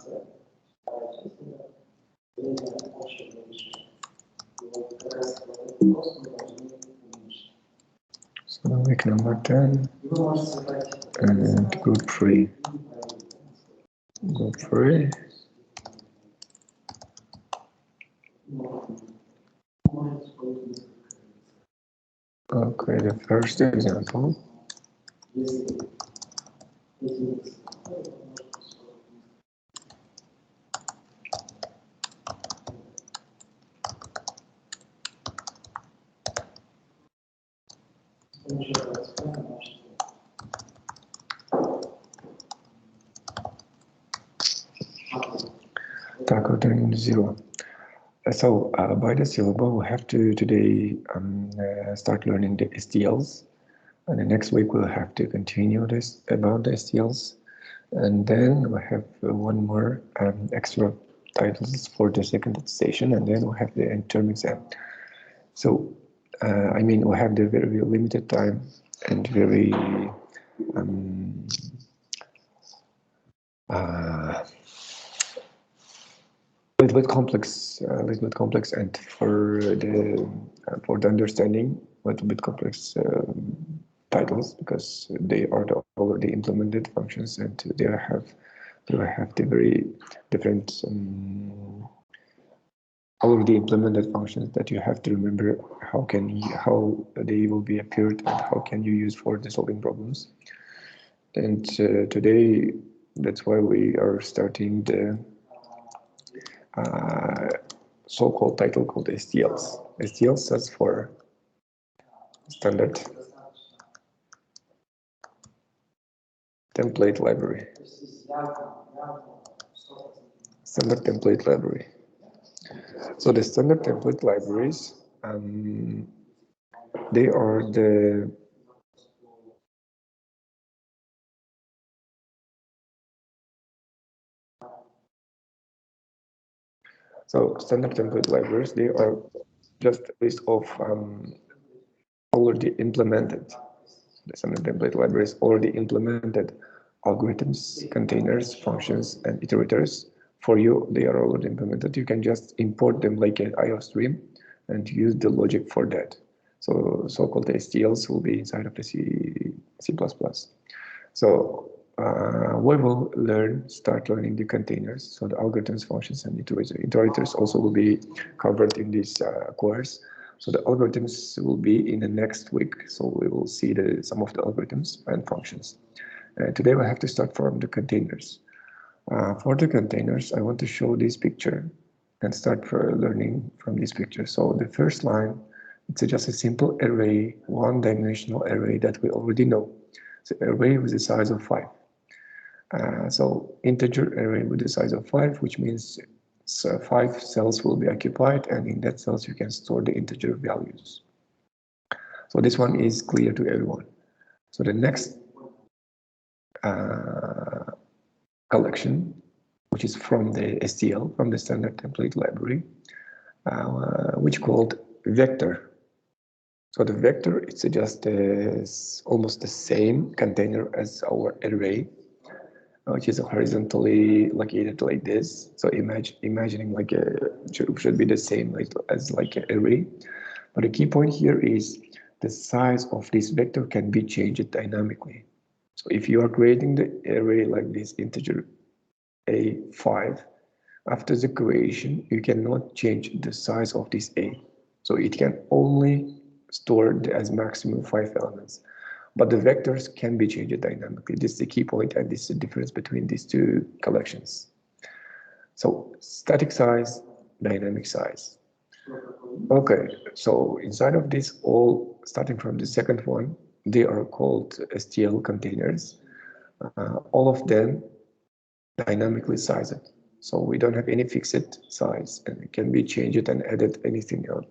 So week number 10 and group 3. Group 3. Okay, the first example. Tackle turning 0. So by the syllable, we have to today start learning the STLs, and the next week we'll have to continue this about the STLs, and then we have one more extra titles for the second station, and then we have the midterm exam. So I mean, we have the very limited time and very little bit complex, and for the understanding, a little bit complex titles, because they are the already implemented functions, and they have the very different already implemented functions that you have to remember how they will be appeared and how can you use for the solving problems. And today, that's why we are starting the so-called title called STLs. STL stands for Standard Template Library. Standard Template Library. So the standard template libraries, they are the standard template libraries, they are just a list of already implemented, the standard template libraries already implemented algorithms, containers, functions, and iterators. For you, they are already implemented. You can just import them like an IO stream and use the logic for that. So-called STLs will be inside of the C++. So we will start learning the containers, so the algorithms, functions, and iterators also will be covered in this course. So the algorithms will be in the next week, so we will see some of the algorithms and functions. Today we have to start from the containers. For the containers, I want to show this picture and start learning from this picture. So the first line, it's just a simple array, one-dimensional array that we already know. It's an array with the size of 5. So integer array with the size of 5, which means 5 cells will be occupied, and in that cells you can store the integer values. So this one is clear to everyone. So the next collection, which is from the STL, from the standard template library, which called vector. So the vector, it's just almost the same container as our array, which is horizontally located like this. So imagining like should be the same as like an array. But the key point here is the size of this vector can be changed dynamically. So if you are creating the array like this integer A5, after the creation, you cannot change the size of this A. So it can only store as maximum 5 elements. But the vectors can be changed dynamically. This is the key point, and this is the difference between these two collections. So static size, dynamic size. Okay, so inside of this, all starting from the second one, they are called STL containers. All of them dynamically sized. So we don't have any fixed size, and it can be changed and added anything else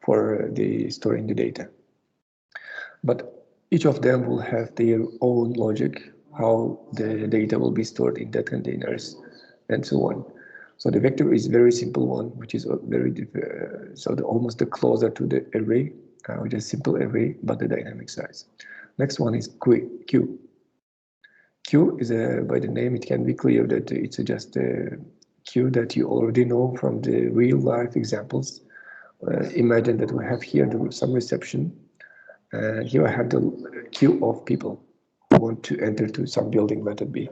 for the storing the data. But each of them will have their own logic, how the data will be stored in that containers, and so on. So the vector is very simple one, which is very almost closer to the array, which is simple array, but the dynamic size. Next one is Q. Q is by the name, it can be clear that it's just a Q that you already know from the real life examples. Imagine that we have here some reception, and here I have the queue of people who want to enter to some building, let it be.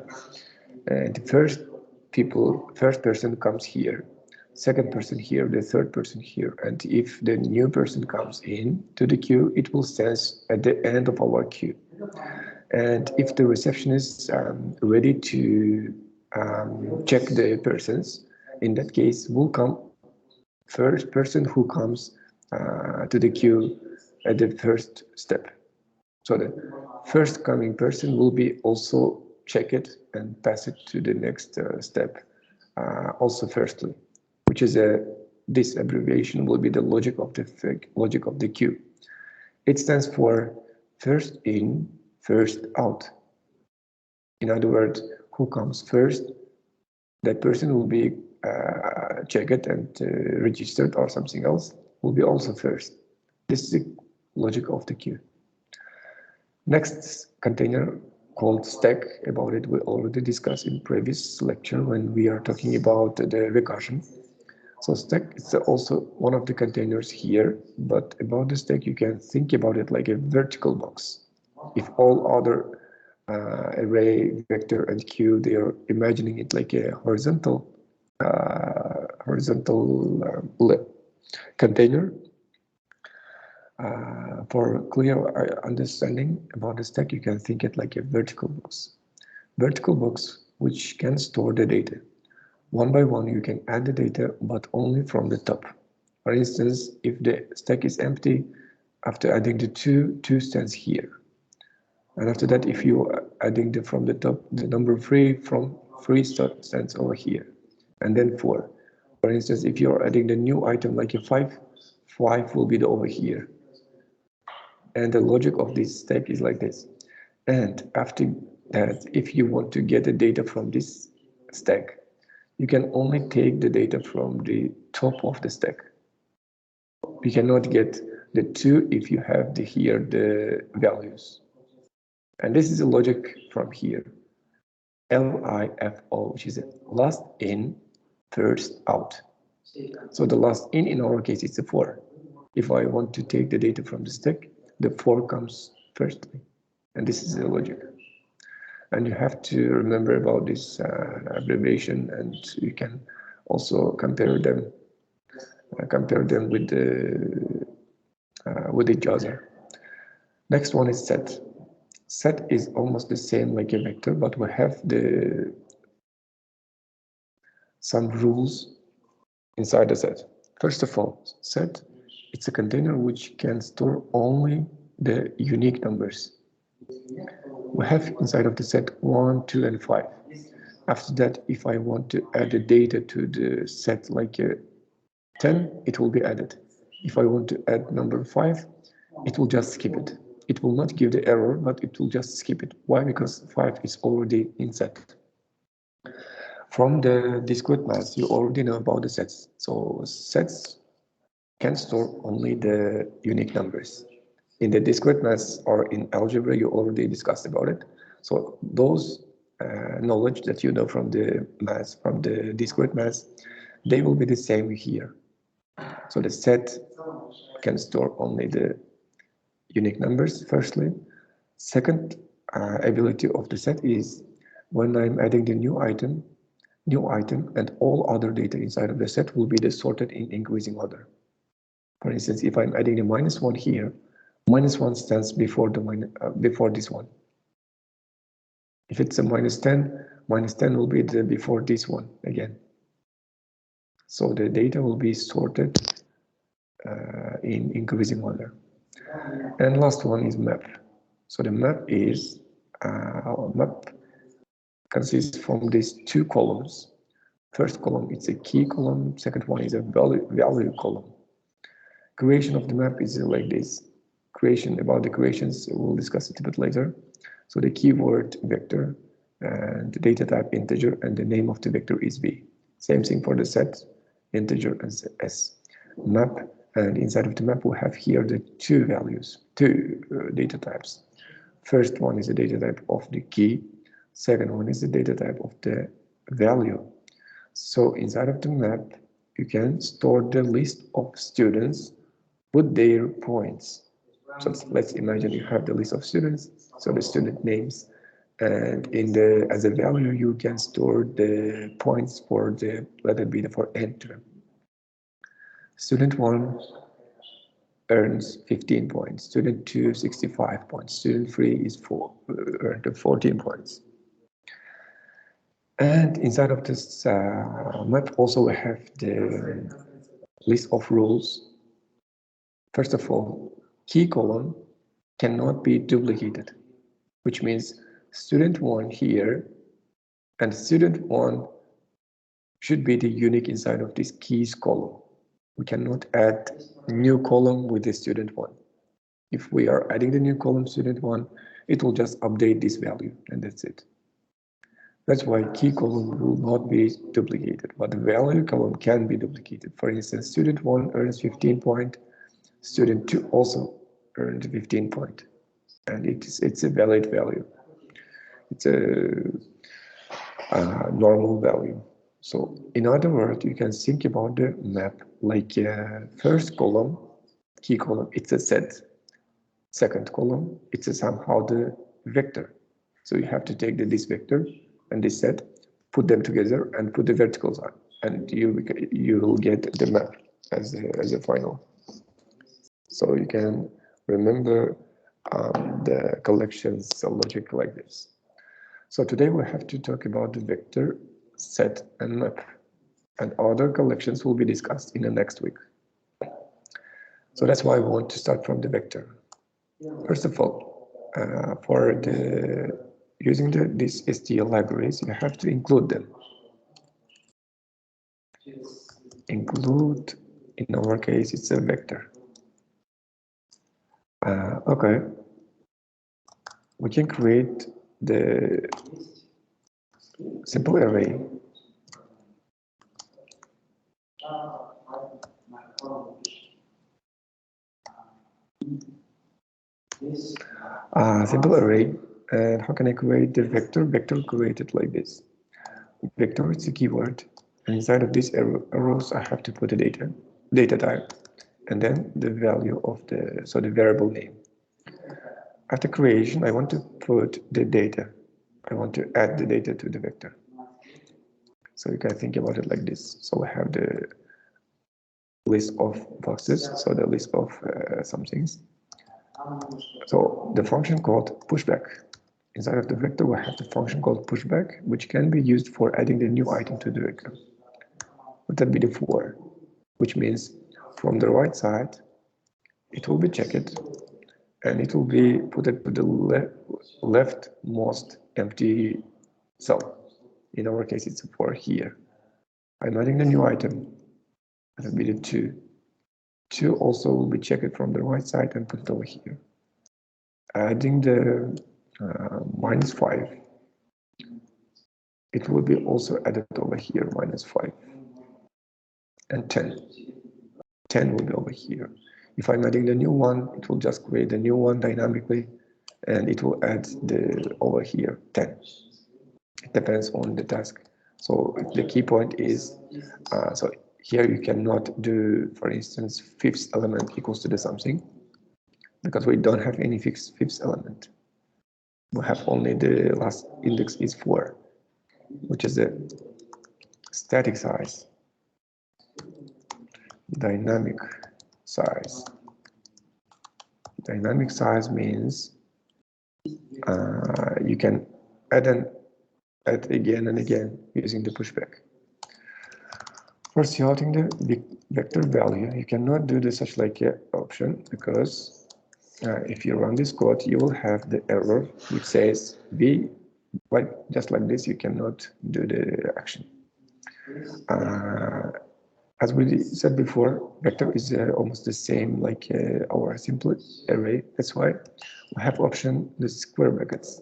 And the first person comes here, second person here, the third person here, and if the new person comes in to the queue, it will sense at the end of our queue. And if the receptionist is ready to check the persons, in that case, will come first person who comes to the queue at the first step. So the first coming person will be also check it and pass it to the next step, also firstly, which is this abbreviation will be the logic of the queue. It stands for first in, first out. In other words, who comes first, that person will be checked and registered, or something else will be also first. This is the logic of the queue. Next container called stack. About it we already discussed in previous lecture when we are talking about the recursion. So stack is also one of the containers here, but about the stack you can think about it like a vertical box. If all other array, vector, and queue, they are imagining it like a horizontal container. For clear understanding about the stack, you can think it like a vertical box. Vertical box which can store the data. One by one, you can add the data, but only from the top. For instance, if the stack is empty, after adding the two stands here. And after that, if you are adding from the top, the number 3 from 3 stands over here. And then 4. For instance, if you are adding the new item like a 5, 5 will be over here. And the logic of this stack is like this. And after that, if you want to get the data from this stack, you can only take the data from the top of the stack. You cannot get the 2 if you have here the values. And this is the logic from here. LIFO, which is last in, first out. So the last in our case is the 4. If I want to take the data from the stack, the 4 comes firstly. And this is the logic. And you have to remember about this abbreviation, and you can also compare them with each other. Next one is set. Set is almost the same like a vector, but we have some rules inside the set. First of all, set, it's a container which can store only the unique numbers. We have inside of the set 1, 2, and 5. After that, if I want to add the data to the set like 10, it will be added. If I want to add number 5, it will just skip it. It will not give the error, but it will just skip it. Why? Because 5 is already in set. From the discrete math, you already know about the sets. So sets can store only the unique numbers. In the discrete math or in algebra, you already discussed about it. So those knowledge that you know from the math, from the discrete math, they will be the same here. So the set can store only the unique numbers, firstly. Second ability of the set is when I'm adding the new item, and all other data inside of the set will be sorted in increasing order. For instance, if I'm adding the -1 here, -1 stands before before this one. If it's a -10, -10 will be before this one again. So the data will be sorted in increasing order. And last one is map. So the map is map consists from these 2 columns. First column is a key column. Second one is a value column. Creation of the map is like this. About the creations, we'll discuss it a bit later. So the keyword vector and the data type integer, and the name of the vector is v. Same thing for the set, integer and s. Map, and inside of the map we have here the 2 values, 2 data types. First one is the data type of the key. Second one is the data type of the value. So inside of the map, you can store the list of students with their points. So let's imagine you have the list of students, so the student names, and as a value you can store the points for the, let it be for n term. Student 1 earns 15 points, student 2 65 points, student 3 is earned 14 points. And inside of this map also we have the list of rules. First of all, key column cannot be duplicated, which means student 1 here and student 1 should be the unique inside of this keys column. We cannot add new column with the student 1. If we are adding the new column student 1, it will just update this value and that's it. That's why key column will not be duplicated, but the value column can be duplicated. For instance, student 1 earns 15 points, student 2 also earned 15 points, and it's a valid value. It's a normal value. So in other words, you can think about the map like first column, key column, it's a set. Second column, it's somehow the vector. So you have to take this vector and this set, put them together and put the verticals on, and you will get the map as a final. So you can remember the collections logic like this. So today we have to talk about the vector, set, and map, and other collections will be discussed in the next week. So that's why I want to start from the vector. First of all, for using these STL libraries, you have to include them. Include, in our case, it's a vector. Okay, we can create the simple array. Simple array, and how can I create the vector? Vector created like this. Vector is a keyword, and inside of these arrows I have to put a data type, and then the value of the variable name. After creation, I want to put the data. I want to add the data to the vector. So you can think about it like this. So I have the list of boxes, so the list of some things. So the function called pushback. Inside of the vector, we have the function called pushback, which can be used for adding the new item to the vector. Would that be the for, which means from the right side, it will be checked, and it will be put to the leftmost empty cell. In our case, it's for here. I'm adding the new item. That will be the 2. 2 also will be checked from the right side and put it over here. Adding the -5, it will be also added over here, -5. And 10. 10 will be over here. If I'm adding the new one, it will just create the new one dynamically, and it will add over here 10. It depends on the task. So the key point is, so here you cannot do, for instance, fifth element equals to the something, because we don't have any fifth element. We have only the last index is 4, which is the static size. Dynamic size. Dynamic size means you can add again and again using the pushback. For sorting the vector value, you cannot do the such like option, because if you run this code, you will have the error which says v, just like this, you cannot do the action. As we said before, vector is almost the same like our simple array. That's why we have option the square brackets.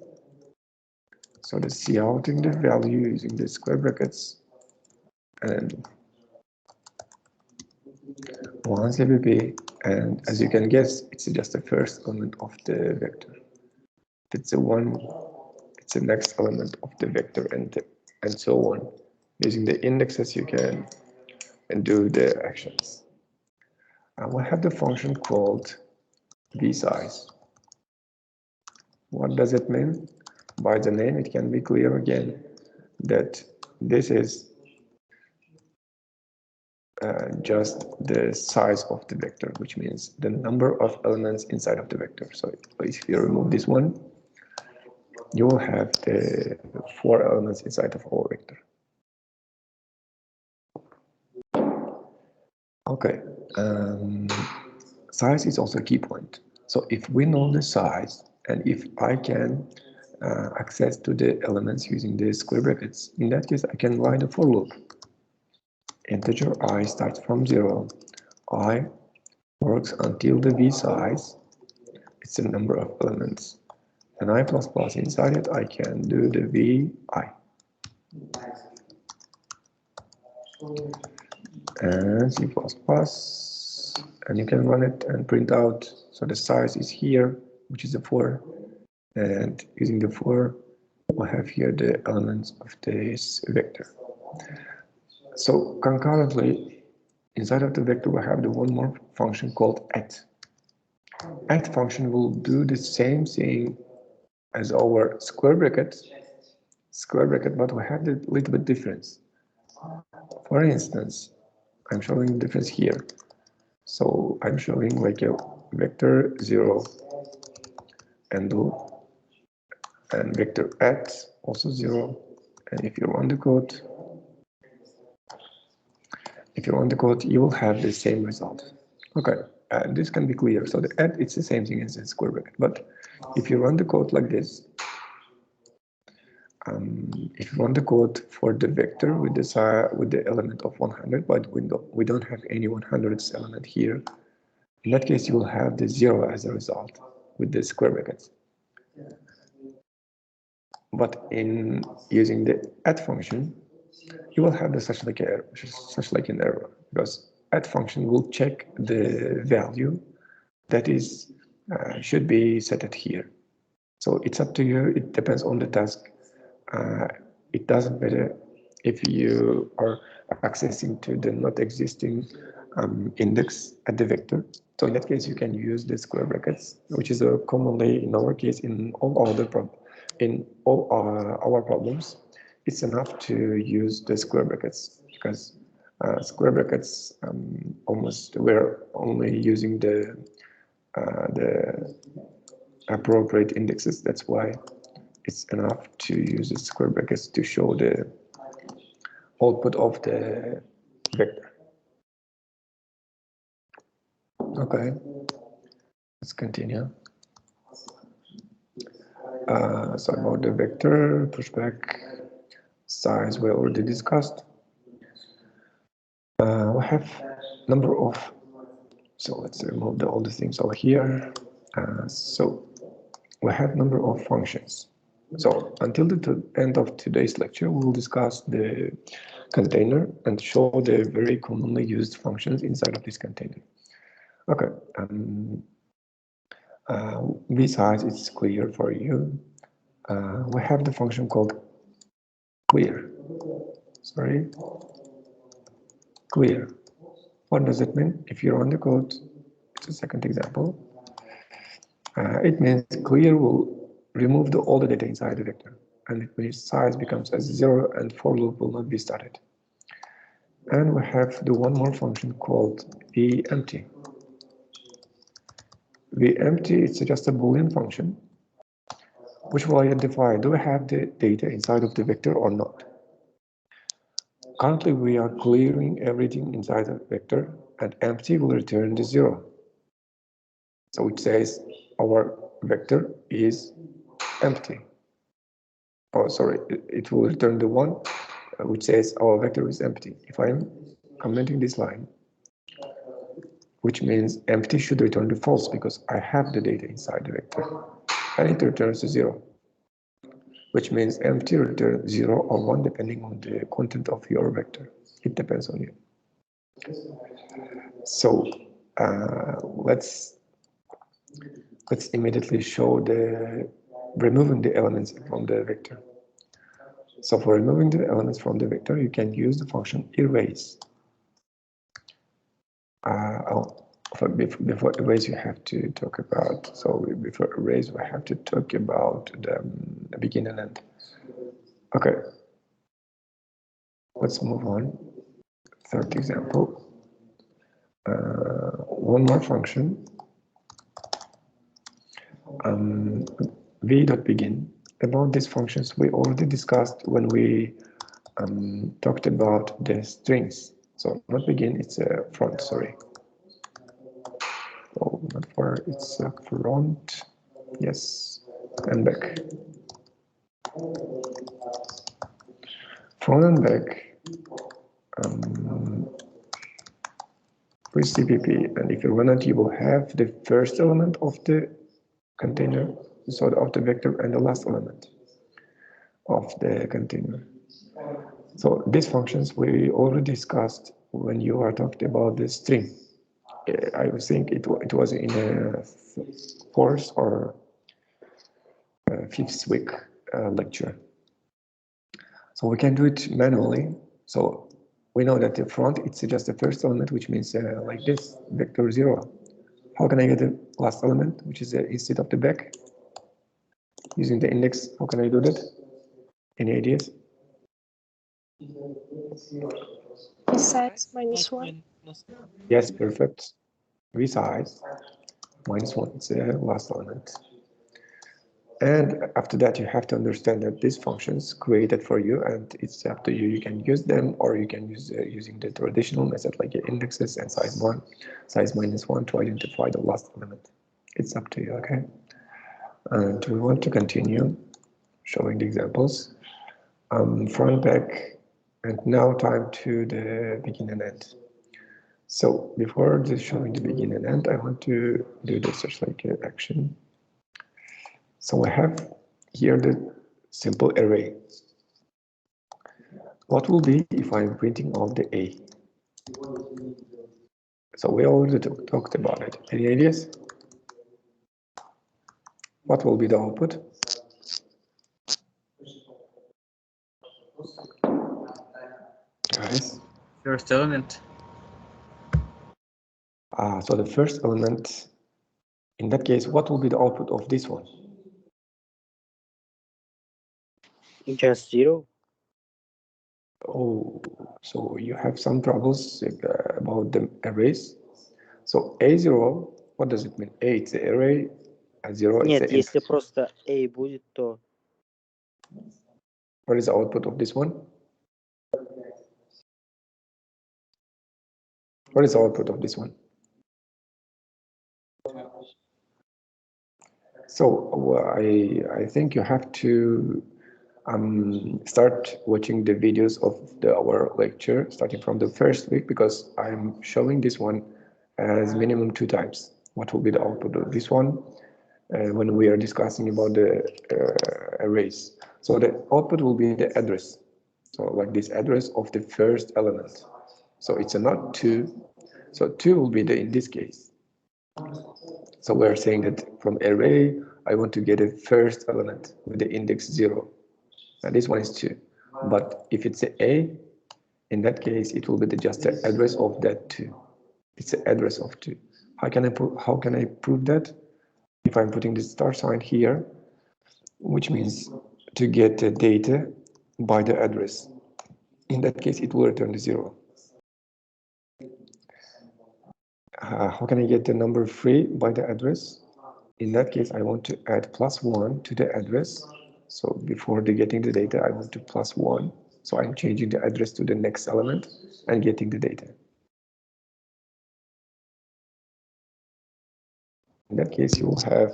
So the counting the value using the square brackets, and once ABB, and as you can guess, it's just the first element of the vector. If it's a 1, it's the next element of the vector, and so on. Using the indexes, you can do the actions. And we have the function called vsize. What does it mean? By the name, it can be clear again that this is just the size of the vector, which means the number of elements inside of the vector. So if you remove this one, you will have the 4 elements inside of our vector. Okay, size is also a key point. So if we know the size, and if I can access to the elements using the square brackets, in that case I can write a for loop. Integer I starts from 0. I works until the v size, it's the number of elements. And I++ inside it, I can do the vi. And C++, and you can run it and print out. So the size is here, which is a 4. And using the 4, we have here the elements of this vector. So concurrently, inside of the vector, we have the one more function called add. Add function will do the same thing as our square bracket, but we have a little bit difference. For instance, I'm showing the difference here. So I'm showing like a vector 0 and vector add also 0. And if you run the code, you will have the same result. Okay, this can be clear. So the add, it's the same thing as the square bracket. But if you run the code like this, if you run the code for the vector with the element of 100, but we don't have any 100th element here, in that case you will have the 0 as a result with the square brackets. But in using the add function, you will have such like an error, because add function will check the value that is should be set at here. So it's up to you. It depends on the task. It doesn't matter if you are accessing to the not existing index at the vector. So in that case, you can use the square brackets, which is commonly in our case in all other our problems. It's enough to use the square brackets, because square brackets almost we're only using the appropriate indexes. That's why it's enough to use the square brackets to show the output of the vector. Okay, let's continue. So about the vector, pushback, size we already discussed. We have number of, so let's remove all the things over here. So we have number of functions. So until the end of today's lecture, we will discuss the container and show the very commonly used functions inside of this container. Okay, besides it's clear for you, we have the function called clear. Clear. What does it mean? If you run the code, it's a second example. It means clear will remove all the data inside the vector, and it means size becomes as 0 and for loop will not be started. And we have the one more function called vEmpty. vEmpty is just a Boolean function which will identify do we have the data inside of the vector or not. Currently we are clearing everything inside the vector, and empty will return the 0. So it says our vector is empty. Oh, sorry, it will return the 1, which says our vector is empty. If I'm commenting this line, which means empty should return the false because I have the data inside the vector, and it returns to 0, which means empty returns 0 or 1 depending on the content of your vector. It depends on you. So let's immediately show the removing the elements from the vector. So for removing the elements from the vector, you can use the function erase. Before erase, you have to talk about, so before erase, we have to talk about the begin and end. Okay, let's move on. Third example, one more function, v.begin. About these functions, we already discussed when we talked about the strings. So not begin, it's a front, sorry. Oh, not for, it's a front, yes, and back. Front and back with CPP, and if you run it, you will have the first element of the container, so of the vector, and the last element of the container. So these functions we already discussed when you are talking about the string. I think it was in a fourth or fifth week lecture. So we can do it manually. So we know that the front, it's just the first element, which means like this, vector 0. How can I get the last element, which is instead of the back? Using the index, how can I do that? Any ideas? Size -1. Yes, perfect. V size -1, it's the last element. And after that, you have to understand that these functions created for you, and it's up to you. You can use them, or you can use using the traditional method like indexes and size -1 to identify the last element. It's up to you, okay? And we want to continue showing the examples. Front, back, and now time to the begin and end. So before just showing the begin and end, I want to do this just like action. So I have here the simple array. What will be if I'm printing out the A? So we already talked about it. Any ideas? What will be the output? Guys? First element. So the first element, in that case, what will be the output of this one? Just 0. Oh, so you have some troubles about the arrays. So A0, what does it mean? A, it's the array, a 0 is Нет, the если просто A будет, то... What is the output of this one? What is the output of this one? So I think you have to start watching the videos of our lecture starting from the first week, because I'm showing this one as minimum 2 times. What will be the output of this one when we are discussing about the arrays? So the output will be the address. So like this address of the first element. So it's a not 2. So 2 will be the in this case. So we're saying that from array, I want to get a first element with the index 0. And this one is 2. But if it's a, in that case, it will be just the address of that 2. It's the address of 2. How can I prove that? If I'm putting the star sign here, which means to get the data by the address. In that case, it will return the 0. How can I get the number 3 by the address? In that case, I want to add +1 to the address. So before getting the data, I want to +1. So I'm changing the address to the next element and getting the data. In that case, you will have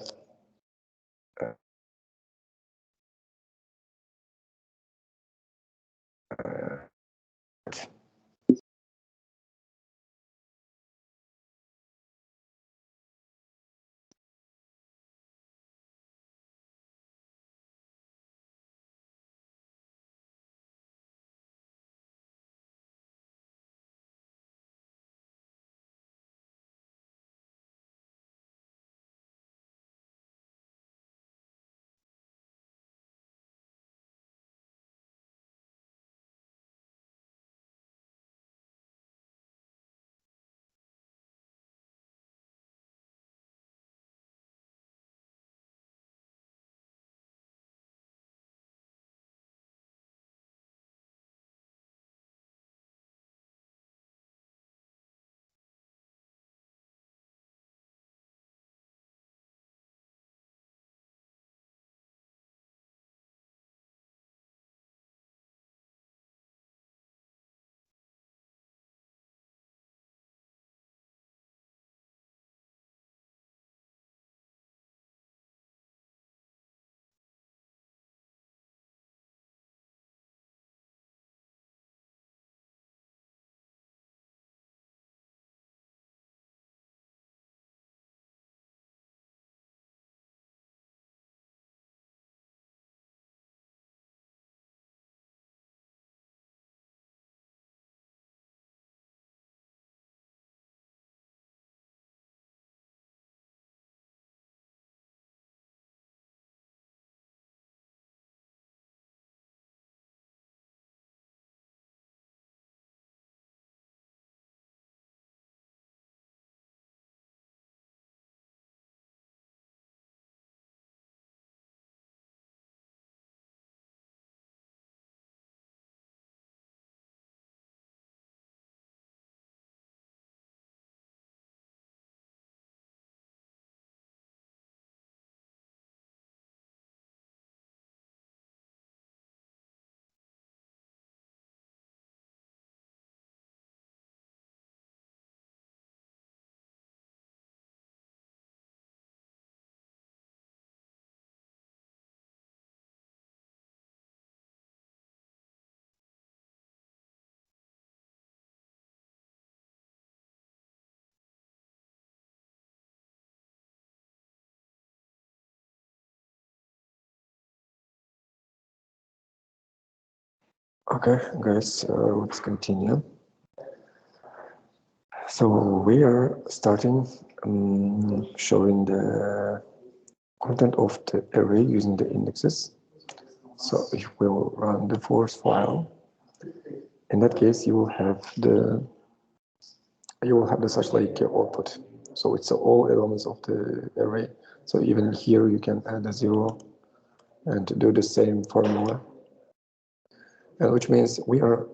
Okay, guys, let's continue. So we are starting showing the content of the array using the indexes. So if we'll run the force file, in that case you will have the such like output. So it's all elements of the array. So even here you can add a 0 and do the same formula, which means we are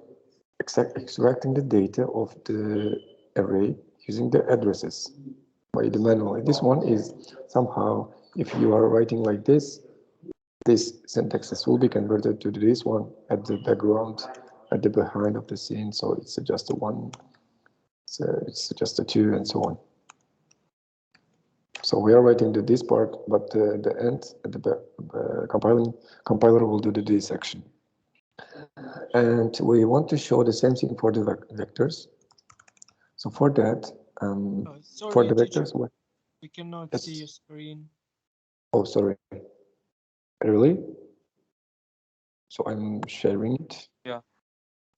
extracting the data of the array using the addresses by the manual. This one is somehow, if you are writing like this syntaxes will be converted to this one at the background, at the behind of the scene. So it's just a 1, it's just a 2, and so on. So we are writing this part, but the end at the compiler will do the this action. And we want to show the same thing for the vectors. So for that, sorry, for the teacher, vectors, we cannot see your screen. Oh, sorry. Really? So I'm sharing it. Yeah.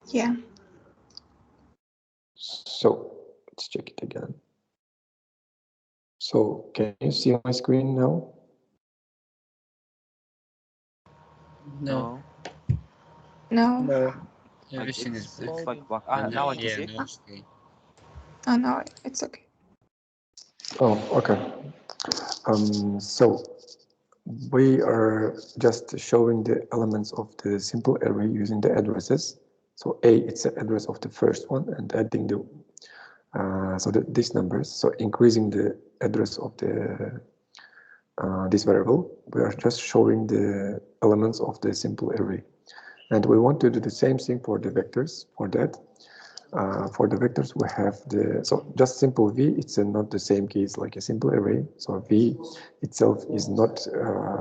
Yeah. So let's check it again. So can you see my screen now? No. No. No. Everything is It's black. like black. Now I can see. No screen. Oh no, it's okay. Oh, okay. So we are just showing the elements of the simple array using the addresses. So A, it's the address of the first one, and adding the these numbers. So increasing the address of the this variable. We are just showing the elements of the simple array, and we want to do the same thing for the vectors. For the vectors, we have just simple v. It's not the same case like a simple array. So v itself is not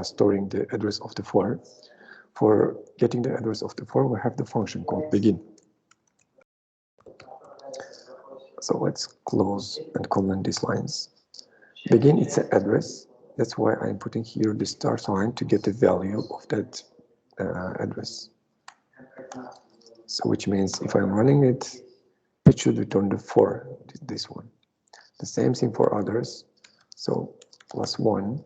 storing the address of the for. For getting the address of the for, we have the function called begin. So let's close and comment these lines. Begin, it's an address. That's why I'm putting here the star sign to get the value of that address. So which means if I'm running it, it should return the 4, this one. The same thing for others. So +1,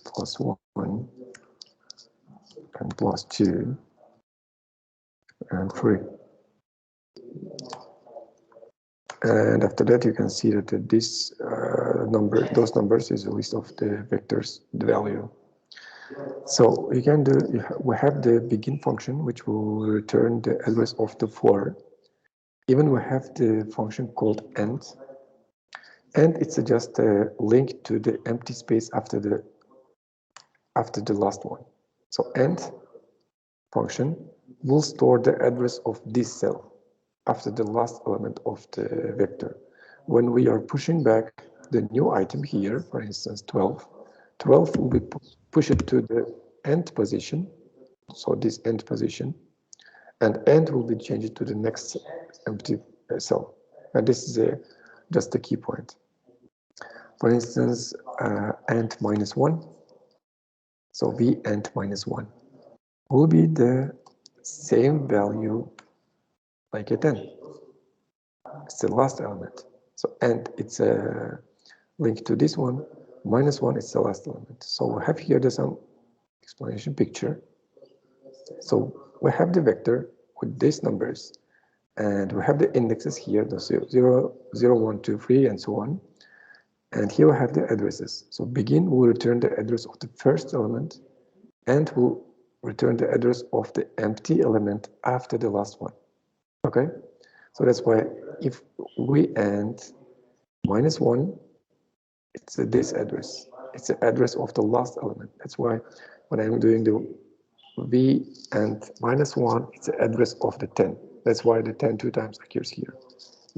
+1, and +2, and 3. And after that, you can see that this those numbers is a list of the vectors, the value. So you can do, we have the begin function, which will return the address of the for. Even we have the function called end. And it's just a link to the empty space after the last one. So end function will store the address of this cell after the last element of the vector. When we are pushing back the new item here, for instance 12, 12 will be pushed to the end position, so this end position, and end will be changed to the next empty cell. And this is just a key point. For instance, end -1, so v end -1 will be the same value like a 10. It's the last element. So end, it's a link to this one. -1 is the last element. So we have here some explanation picture. So we have the vector with these numbers, and we have the indexes here, the 0, 0, 1, 2, 3, and so on. And here we have the addresses. So begin will return the address of the first element, and will return the address of the empty element after the last one. Okay? So that's why if we end -1, it's this address. It's the address of the last element. That's why when I'm doing the v and -1, it's the address of the 10. That's why the 10 2 times occurs here.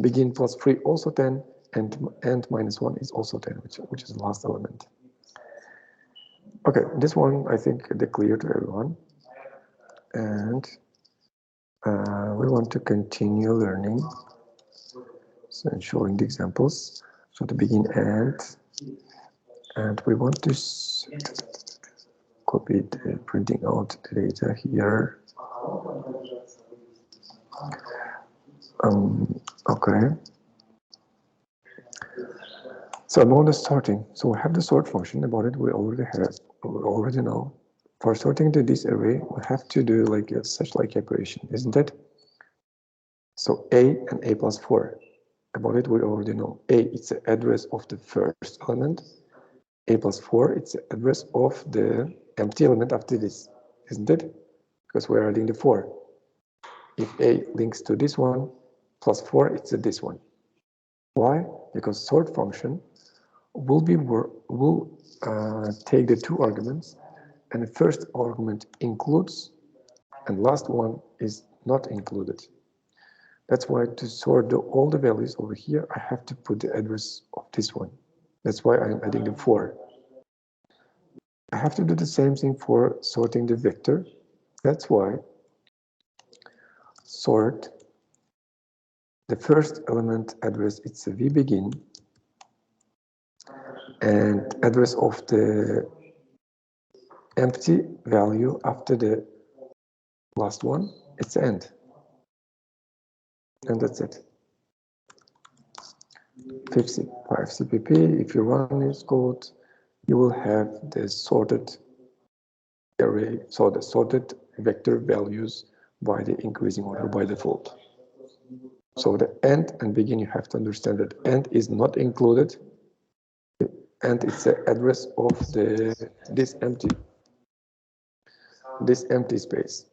Begin +3 also 10, and -1 is also 10, which is the last element. Okay, this one I think they're clear to everyone. And we want to continue learning. So showing the examples. So to begin and we want to copy the printing out the data here. Okay. So about the sorting, so we have the sort function. About it we already know. For sorting this array, we have to do like such like operation, isn't it? So a and a plus 4. About it we already know. A, it's the address of the first element. A plus 4, it's the address of the empty element after this, isn't it? Because we're adding the 4. If a links to this one, plus 4, it's this one. Why? Because sort function will take the two arguments, and the first argument includes, and last one is not included. That's why to sort all the values over here, I have to put the address of this one. That's why I'm adding the 4. I have to do the same thing for sorting the vector. That's why sort the first element address, it's a v begin, and address of the empty value after the last one, it's end. And that's it. 5 CPP, if you run this code, you will have the sorted array, so the sorted vector values by the increasing order by default. So the end and begin, you have to understand that end is not included, and it's the address of this empty space.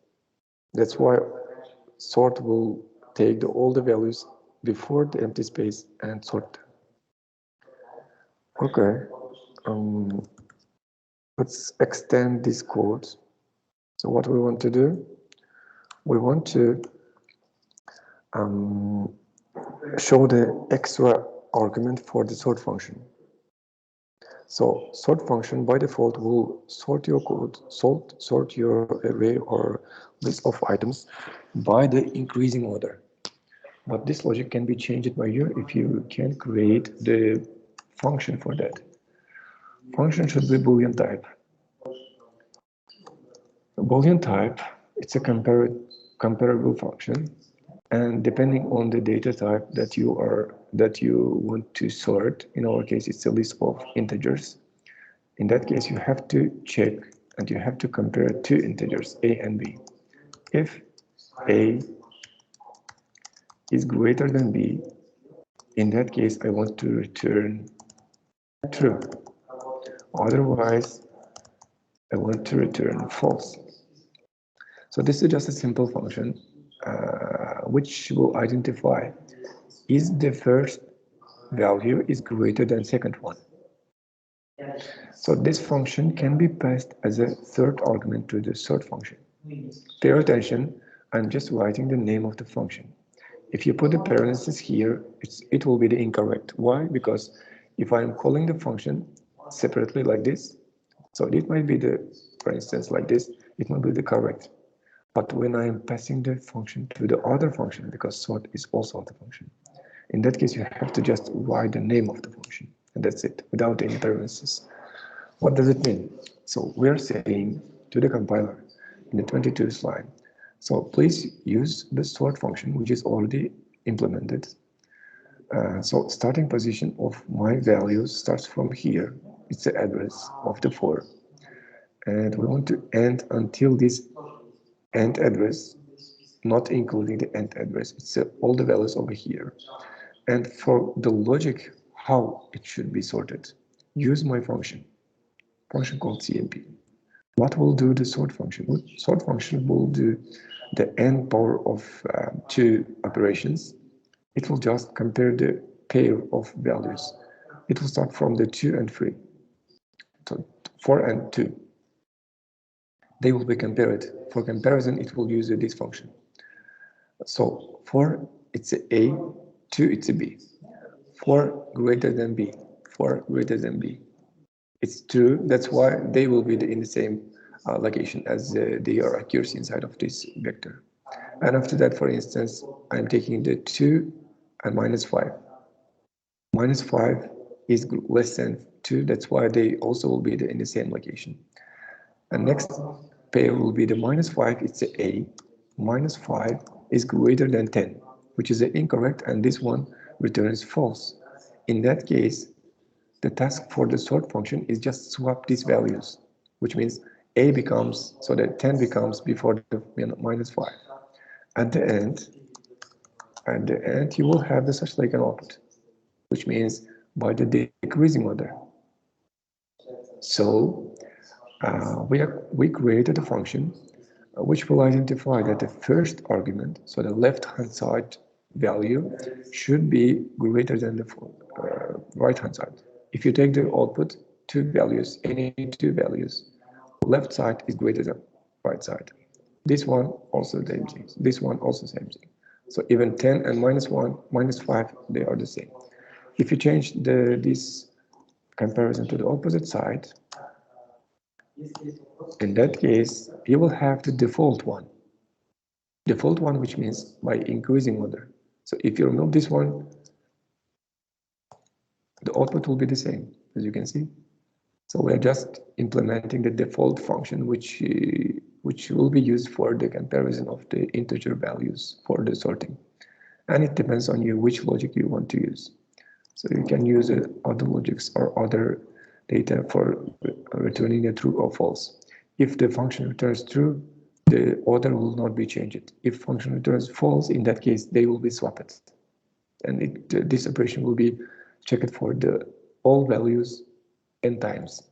That's why sort will take all the values before the empty space and sort them. Okay, let's extend this code. So what we want to do, we want to show the extra argument for the sort function. So sort function by default will sort your code, sort your array or list of items by the increasing order. But this logic can be changed by you if you can create the function for that. Function should be Boolean type. A Boolean type, it's a comparable function, and depending on the data type that you want to sort, in our case it's a list of integers. In that case, you have to check and you have to compare two integers, a and b. If a is greater than b, in that case I want to return true. Otherwise, I want to return false. So this is just a simple function which will identify is the first value is greater than second one. So this function can be passed as a third argument to the sort function. Pay attention, I'm just writing the name of the function. If you put the parentheses here, it will be the incorrect. Why? Because if I'm calling the function separately like this, so it might be for instance, like this, it might be the correct. But when I'm passing the function to the other function, because sort is also the function, in that case, you have to just write the name of the function, and that's it, without any parentheses. What does it mean? So we're saying to the compiler in the 22th line, so please use the sort function, which is already implemented. So starting position of my values starts from here. It's the address of the 4. And we want to end until this end address, not including the end address. It's all the values over here. And for the logic, how it should be sorted, use my function called CMP. What will do the sort function? Sort function will do the n power of 2 operations. It will just compare the pair of values. It will start from the 2 and 3. So 4 and 2. They will be compared. For comparison, it will use this function. So 4, it's a A, 2, it's a B. 4 greater than B, 4 greater than B. It's true, that's why they will be in the same location as the accuracy inside of this vector. And after that, for instance, I'm taking the 2 and minus 5. Minus 5 is less than 2, that's why they also will be in the same location. And next pair will be the minus 5, it's a A. Minus 5 is greater than 10. which is incorrect, and this one returns false. In that case, the task for the sort function is just swap these values, which means a becomes, so that 10 becomes before the minus 5. At the end, you will have the such like an output, which means by the decreasing order. So we created a function which will identify that the first argument, so the left-hand side value, should be greater than the right-hand side. If you take the output, two values, any two values, left side is greater than right side. This one also the same thing. This one also same thing. So even 10 and minus 1, minus 5, they are the same. If you change this comparison to the opposite side, in that case, you will have the default one. Default one, which means by increasing order. So if you remove this one, the output will be the same, as you can see. So we are just implementing the default function, which will be used for the comparison of the integer values for the sorting. And it depends on you which logic you want to use. So you can use other logics or other data for returning a true or false. If the function returns true, the order will not be changed. If function returns false, in that case, they will be swapped. And this operation will be checked for the all values n times.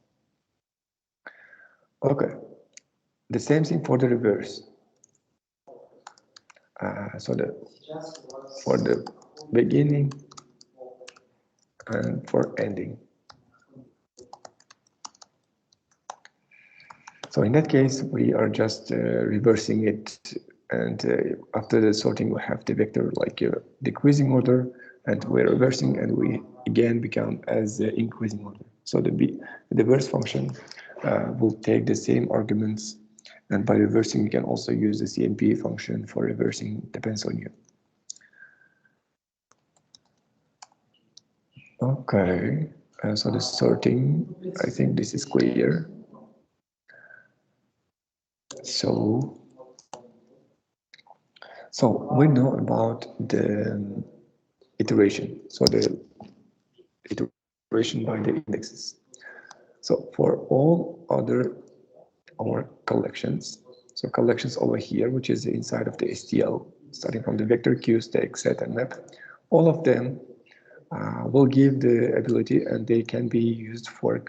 Okay, the same thing for the reverse. So for the beginning and for ending. So in that case, we are just reversing it, and after the sorting, we have the vector like a decreasing order, and we're reversing, and we again become as increasing order. So the reverse function will take the same arguments, and by reversing, you can also use the CMP function for reversing, depends on you. Okay, so the sorting, I think this is clear. So we know about the iteration, so the iteration by the indexes. So for all other our collections, so collections over here, which is inside of the STL, starting from the vector, queue, stack, set, and map, all of them will give the ability, and they can be used for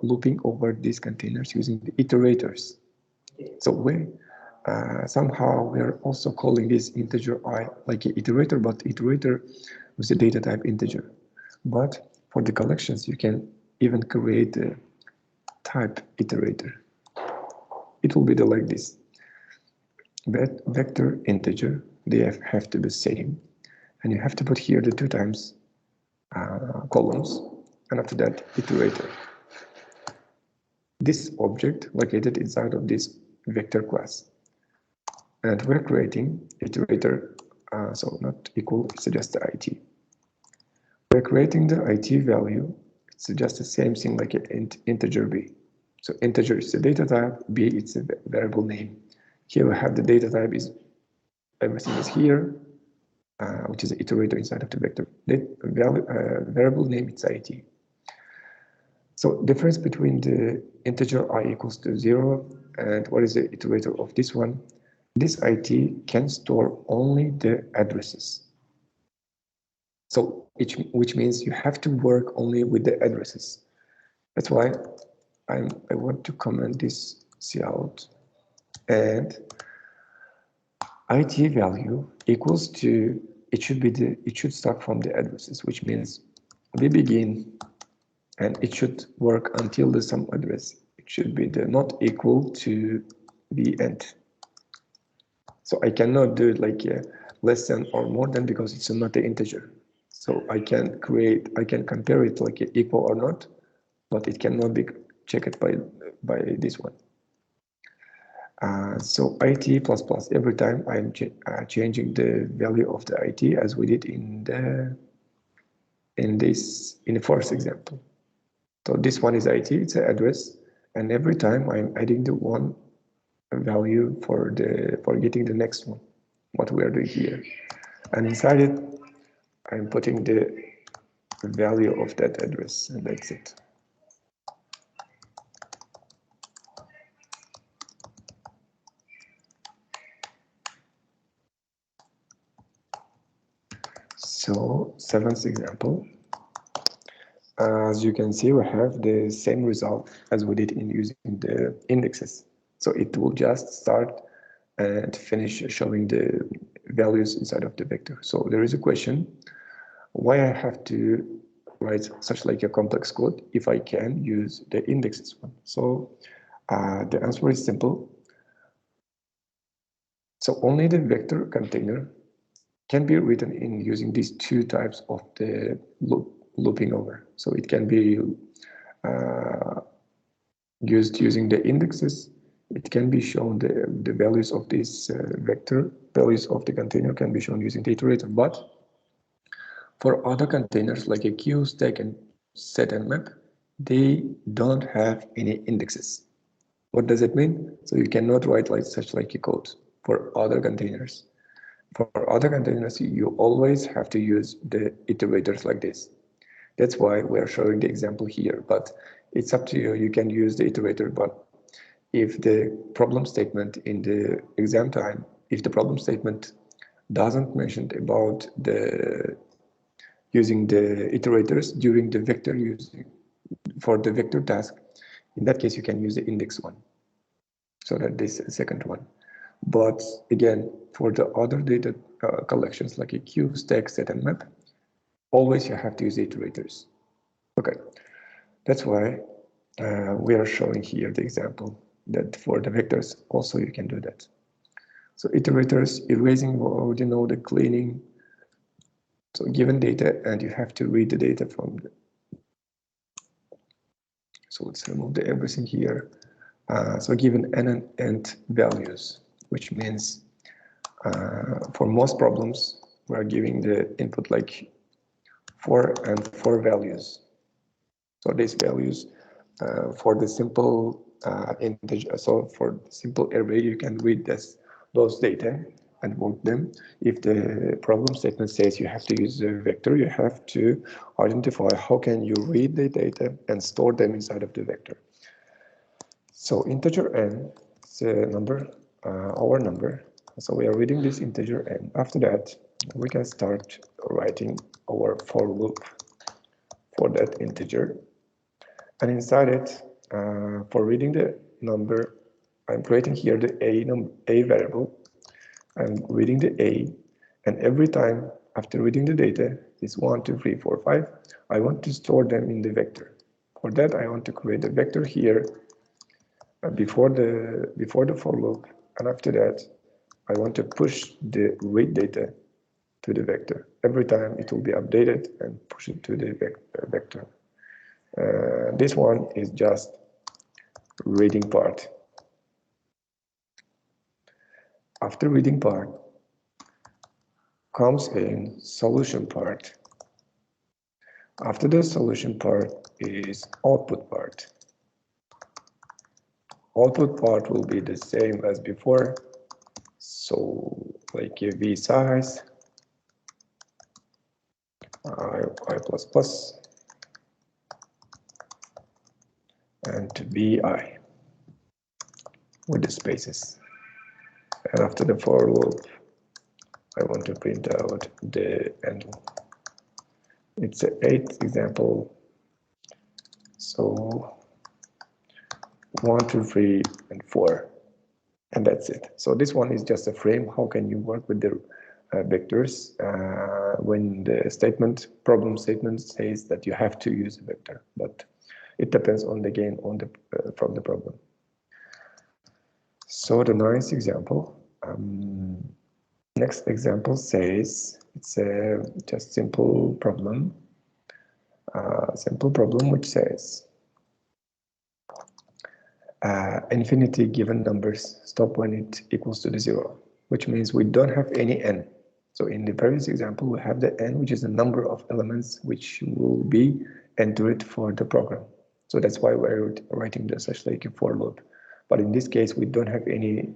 looping over these containers using the iterators. So somehow we are also calling this integer I like an iterator, but iterator with the data type integer. But for the collections, you can even create a type iterator. It will be like this. Vector integer, they have to be same, and you have to put here the 2 times columns, and after that iterator. This object located inside of this vector class, and we're creating iterator, so not equal, it's just the IT. We're creating the IT value, it's just the same thing like an integer b. So integer is the data type, b it's a variable name. Here we have the data type is everything is here, which is the iterator inside of the vector. Variable name it's IT. So difference between the integer I equals to 0 and what is the iterator of this one? This IT can store only the addresses. So which means you have to work only with the addresses. That's why I want to comment this cout, and IT value equals to, it should start from the addresses, which means we begin and it should work until the some address. It should be the not equal to the end. So I cannot do it like less than or more than, because it's not an integer. So I can compare it like equal or not, but it cannot be checked by this one. So IT plus plus, every time I'm changing the value of the IT, as we did in the first example. So this one is IT, it's an address, and every time I'm adding the one value for getting the next one, what we are doing here. And inside it, I'm putting the value of that address, and that's it. So, seventh example. As you can see, we have the same result as we did in using the indexes. So it will just start and finish showing the values inside of the vector. So there is a question, why I have to write such like a complex code if I can use the indexes one? So the answer is simple. So only the vector container can be written in using these two types of the looping over. So it can be used using the indexes. It can be shown the values of this vector, values of the container can be shown using the iterator. But for other containers like a queue, stack, and set and map, they don't have any indexes. What does it mean? So you cannot write like such like a code for other containers. For other containers, you always have to use the iterators like this. That's why we are showing the example here, but it's up to you. You can use the iterator, but if the problem statement in the exam time, if the problem statement doesn't mention about the using the iterators during the vector using for the vector task, in that case you can use the index one. So that this second one. But again, for the other data collections like a queue, stack, set, and map, always you have to use iterators. Okay, that's why we are showing here the example that for the vectors also you can do that. So iterators, erasing, we already know the cleaning. So given data, and you have to read the data from the. So let's remove the everything here. So given n and int values, which means for most problems, we are giving the input like 4 and 4 values. So these values for the simple integer, so for simple array, you can read those data and work them. If the problem statement says you have to use a vector, you have to identify how can you read the data and store them inside of the vector. So integer n is a number, our number. So we are reading this integer n. After that, we can start writing our for loop for that integer. And inside it, for reading the number, I'm creating here the a variable. I'm reading the a, and every time after reading the data, this 1, 2, 3, 4, 5, I want to store them in the vector. For that, I want to create a vector here before the for loop, and after that, I want to push the read data to the vector. Every time it will be updated and push it to the vector. This one is just reading part. After reading part comes in solution part. After the solution part is output part. Output part will be the same as before. So like a v size, I plus plus, and vi with the spaces. And after the for loop, I want to print out the end. It's an 8th example. So 1, 2, 3, and 4. And that's it. So this one is just a frame. How can you work with the vectors when the problem statement says that you have to use a vector, but it depends on the gain on the from the problem. So the nice example. Next example says it's a just simple problem. Simple problem which says infinity given numbers stop when it equals to the 0, which means we don't have any n. So in the previous example, we have the n, which is the number of elements which will be entered for the program. So that's why we're writing such like a for loop. But in this case, we don't have any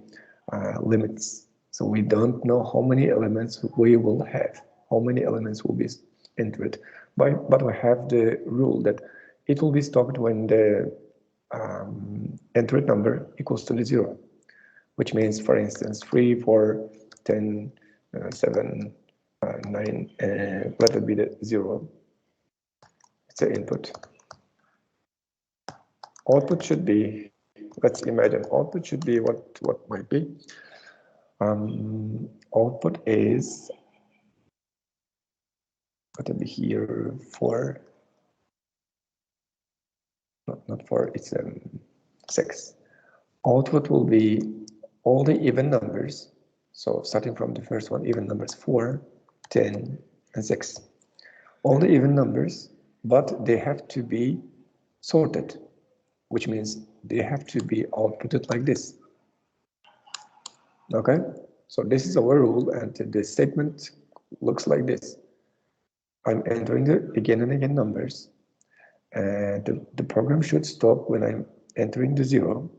limits. So we don't know how many elements we will have, how many elements will be entered. But we have the rule that it will be stopped when the entered number equals to the 0, which means, for instance, 3, 4, 10, 7, 9, let it be the 0. It's the input. Output should be, let's imagine, output should be what might be. Output is, let it be here, 4, not 4, it's 6. Output will be all the even numbers. So starting from the first one, even numbers 4, 10, and 6. All the even numbers, but they have to be sorted, which means they have to be outputted like this. Okay, so this is our rule, and the statement looks like this. I'm entering the again and again numbers, and the program should stop when I'm entering the 0,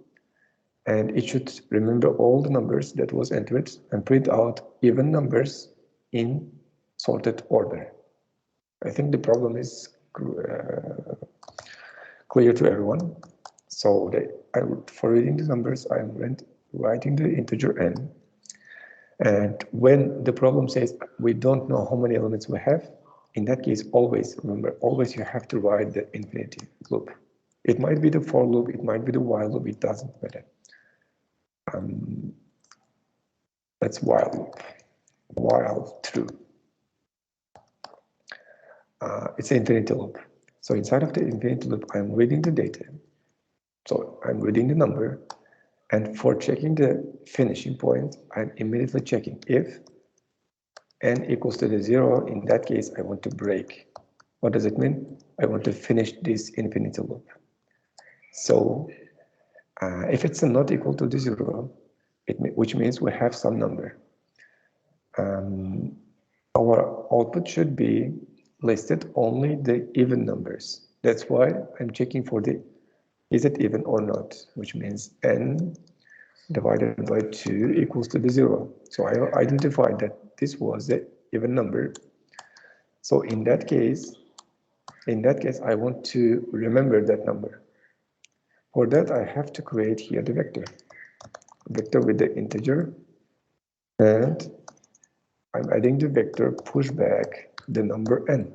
and it should remember all the numbers that was entered and print out even numbers in sorted order. I think the problem is clear to everyone. So for reading the numbers, I'm writing the integer n. And when the problem says we don't know how many elements we have, in that case, always, remember, always you have to write the infinity loop. It might be the for loop, it might be the while loop, it doesn't matter. That's while loop, while true. It's an infinity loop. So inside of the infinity loop, I'm reading the data. So I'm reading the number, and for checking the finishing point, I'm immediately checking if n equals to the 0. In that case, I want to break. What does it mean? I want to finish this infinity loop. So if it's not equal to the 0, which means we have some number, our output should be listed only the even numbers. That's why I'm checking for the is it even or not, which means n divided by 2 equals to the 0. So I identified that this was the even number. So in that case, I want to remember that number. For that, I have to create here the vector with the integer, and I'm adding the vector push back the number n.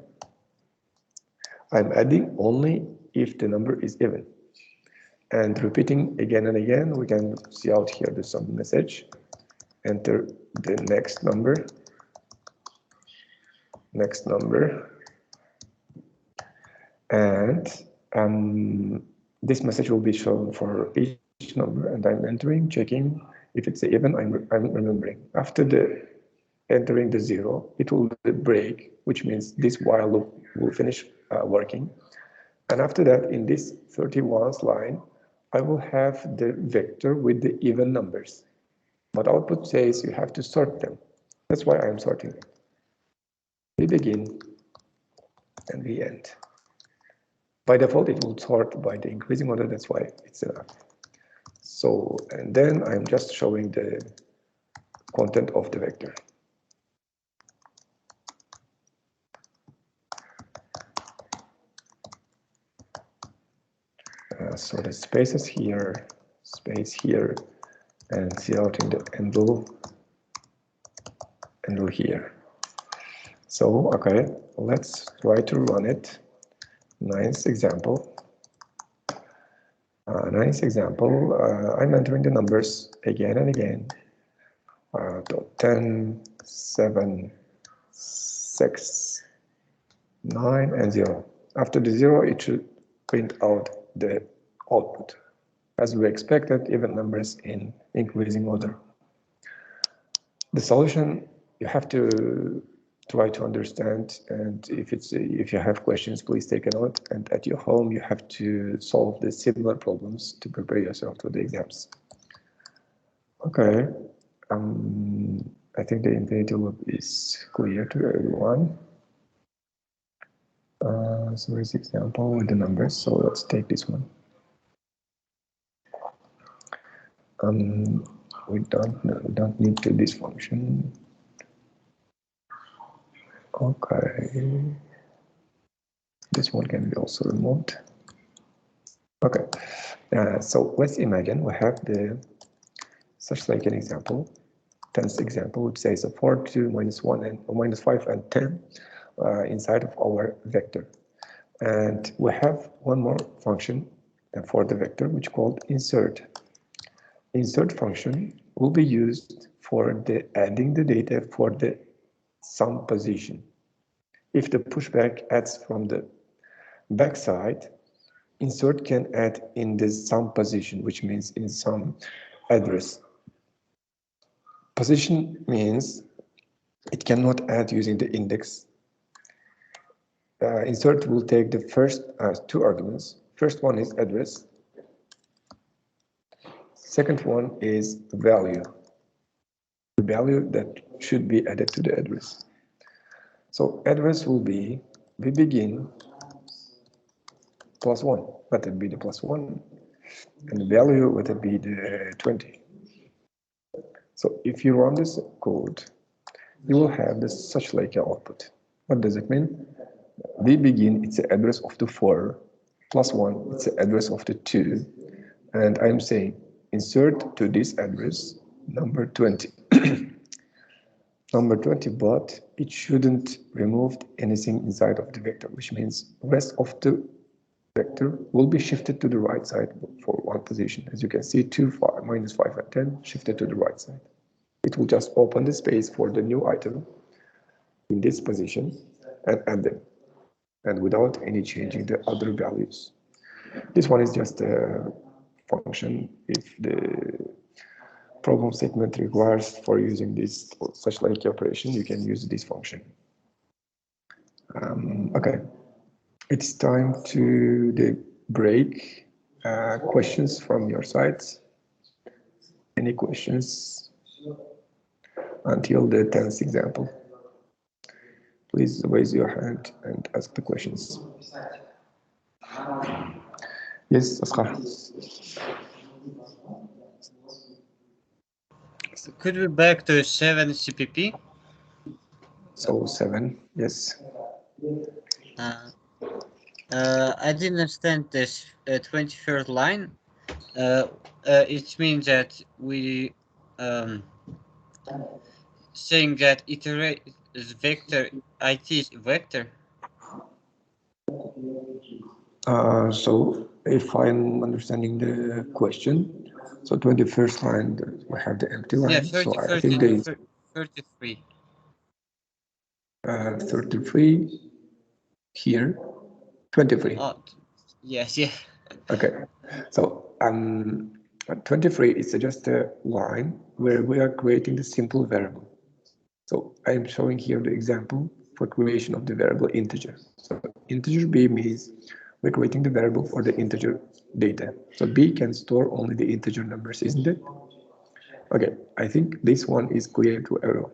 I'm adding only if the number is even. And repeating again and again, we can see out here the some message. Enter the next number, and this message will be shown for each number, and I'm entering, checking if it's even. I'm remembering. After the entering the 0, it will break, which means this while loop will finish working. And after that, in this 31st line, I will have the vector with the even numbers. But output says you have to sort them. That's why I'm sorting them. We begin and we end. By default, it will sort by the increasing order. That's why it's enough. So, and then I'm just showing the content of the vector. So the spaces here, space here, and see out in the handle here. So, okay, let's try to run it. Nice example. I'm entering the numbers again and again. 10, 7, 6, 9, and 0. After the 0, it should print out the output. As we expected, even numbers in increasing order. The solution you have to try to understand, and if you have questions, please take a note. And at your home, you have to solve the similar problems to prepare yourself for the exams. Okay, I think the infinity loop is clear to everyone. So here's the example with the numbers. So let's take this one. we don't need to this function. Okay, this one can be also removed. Okay, so let's imagine we have such like an example, tense example, which says a 4, 2, -1, and -5 and 10 inside of our vector. And we have one more function for the vector, which is called insert. Insert function will be used for adding the data for the sum position. If the pushback adds from the backside, insert can add in the sum position, which means in some address. Position means it cannot add using the index. Insert will take the first 2 arguments. First one is address. Second one is value. The value that should be added to the address. So address will be, we begin +1, let it be the +1, and the value let it be the 20. So if you run this code, you will have this such like an output. What does it mean? We begin, it's the address of the 4, +1, it's the address of the 2, and I'm saying insert to this address number 20. Number 20, but it shouldn't remove anything inside of the vector, which means rest of the vector will be shifted to the right side for one position. As you can see, 2, 5, -5 and 10 shifted to the right side. It will just open the space for the new item in this position and add them, and without any changing the other values. This one is just a function if the program statement requires for using this such like operation, you can use this function. Okay, it's time to the break. Questions from your sides? Any questions until the 10th example? Please raise your hand and ask the questions. Yes, Asghar. Could we back to 7 CPP? So 7, yes. I didn't understand this 23rd line. It means that we saying that iterate is vector, it is vector. So if I'm understanding the question, so 21st line, we have the empty line. Yeah, So I think there is 33. 33 here, 23. Oh, yes, yeah. Okay, so 23 is just a line where we are creating the simple variable. So I am showing here the example for creation of the variable integer. So integer b means we're creating the variable for the integer data. So b can store only the integer numbers, isn't it? Okay, I think this one is clear to everyone.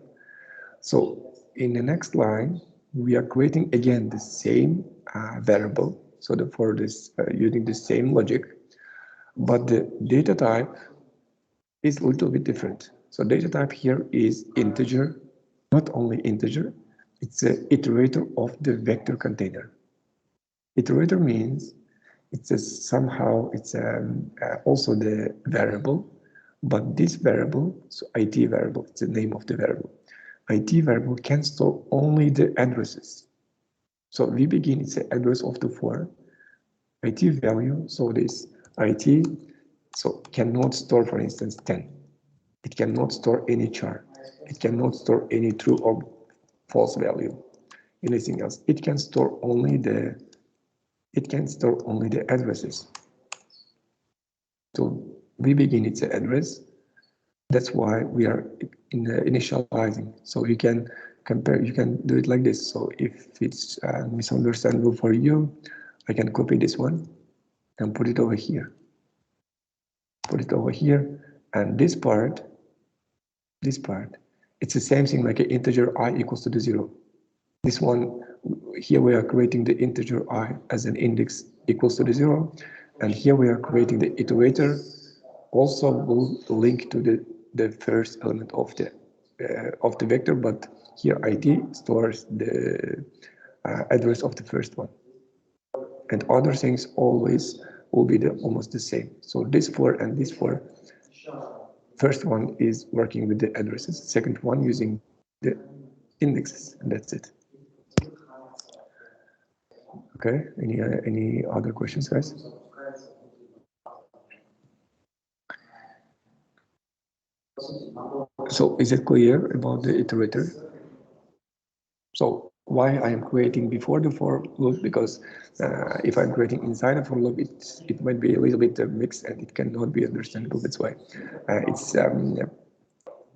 So in the next line, we are creating again the same variable. So for this, using the same logic, but the data type is a little bit different. So data type here is integer, not only integer, it's an iterator of the vector container. Iterator means it's also the variable, but this variable, so it variable, it's the name of the variable. It variable can store only the addresses. So we begin, it's the address of the 4. It value, so this it, so cannot store, for instance, 10. It cannot store any char. It cannot store any true or false value, anything else. It can store only the addresses. So we begin, it's an address. That's why we are in the initializing. So you can compare, you can do it like this. So if it's misunderstandable for you, I can copy this one and put it over here. Put it over here, and this part, it's the same thing like an integer I equals to the 0. This one, here we are creating the integer I as an index equals to the 0, and here we are creating the iterator, also will link to the the first element of the vector, but here IT stores the address of the first one, and other things always will be almost the same. So this for and this for, first one is working with the addresses, second one using the indexes, and that's it. Okay, any other questions, guys? So is it clear about the iterator? So why I am creating before the for loop? Because if I'm creating inside a for loop, it might be a little bit mixed and it cannot be understandable. That's why it's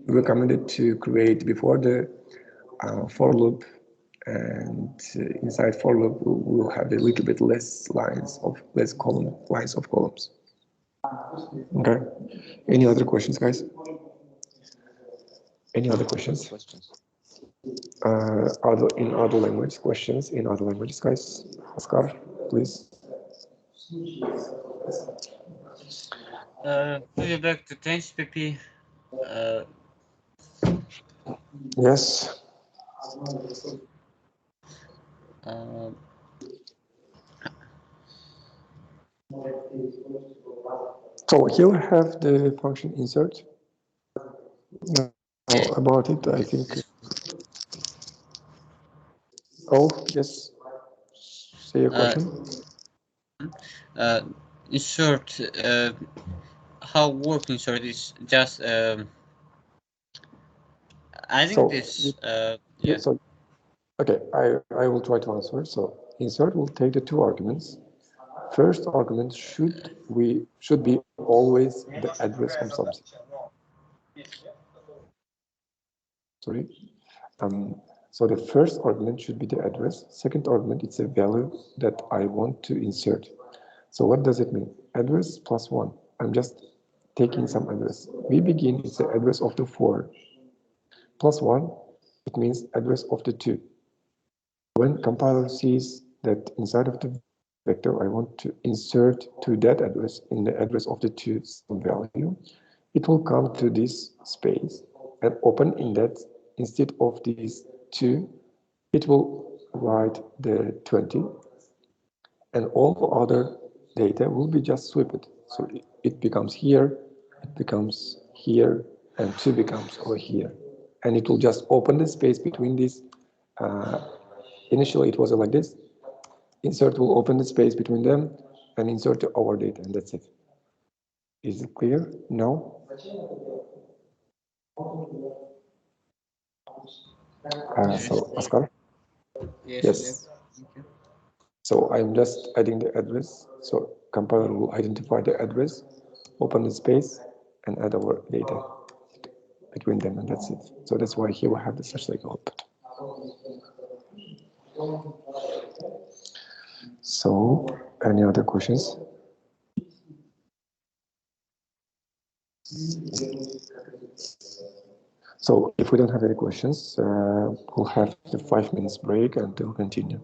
recommended to create before the for loop, and inside for loop we'll have a little bit less lines of columns. Okay. Any other questions, guys? Any other questions? In other language questions in other languages, guys? Oscar, please. Maybe back to TensorPP. Yes. So here we have the function insert. About it, I think. Oh, yes. Say your question. Insert. How work insert is just adding So, this. Yeah. So, okay, I will try to answer. So insert will take the two arguments. First argument should be always the address of something. Sorry. So the first argument should be the address. Second argument, it's a value that I want to insert. So what does it mean? Address plus one. I'm just taking some address. We begin, it's the address of the 4. Plus one, it means address of the 2. When compiler sees that inside of the vector, I want to insert to that address in the address of the 2 some value, it will come to this space and open in that, instead of these 2, it will write the 20, and all other data will be just swept. So it becomes here, it becomes here, and 2 becomes over here. And it will just open the space between these. Initially, it was like this. Insert will open the space between them and insert our data, and that's it. Is it clear? No? So, Oscar? Yes. Thank you. So I'm just adding the address. So compiler will identify the address, open the space, and add our data between them, and that's it. So that's why here we have the such like output. So, any other questions? So if we don't have any questions, we'll have the 5 minutes break and we'll continue.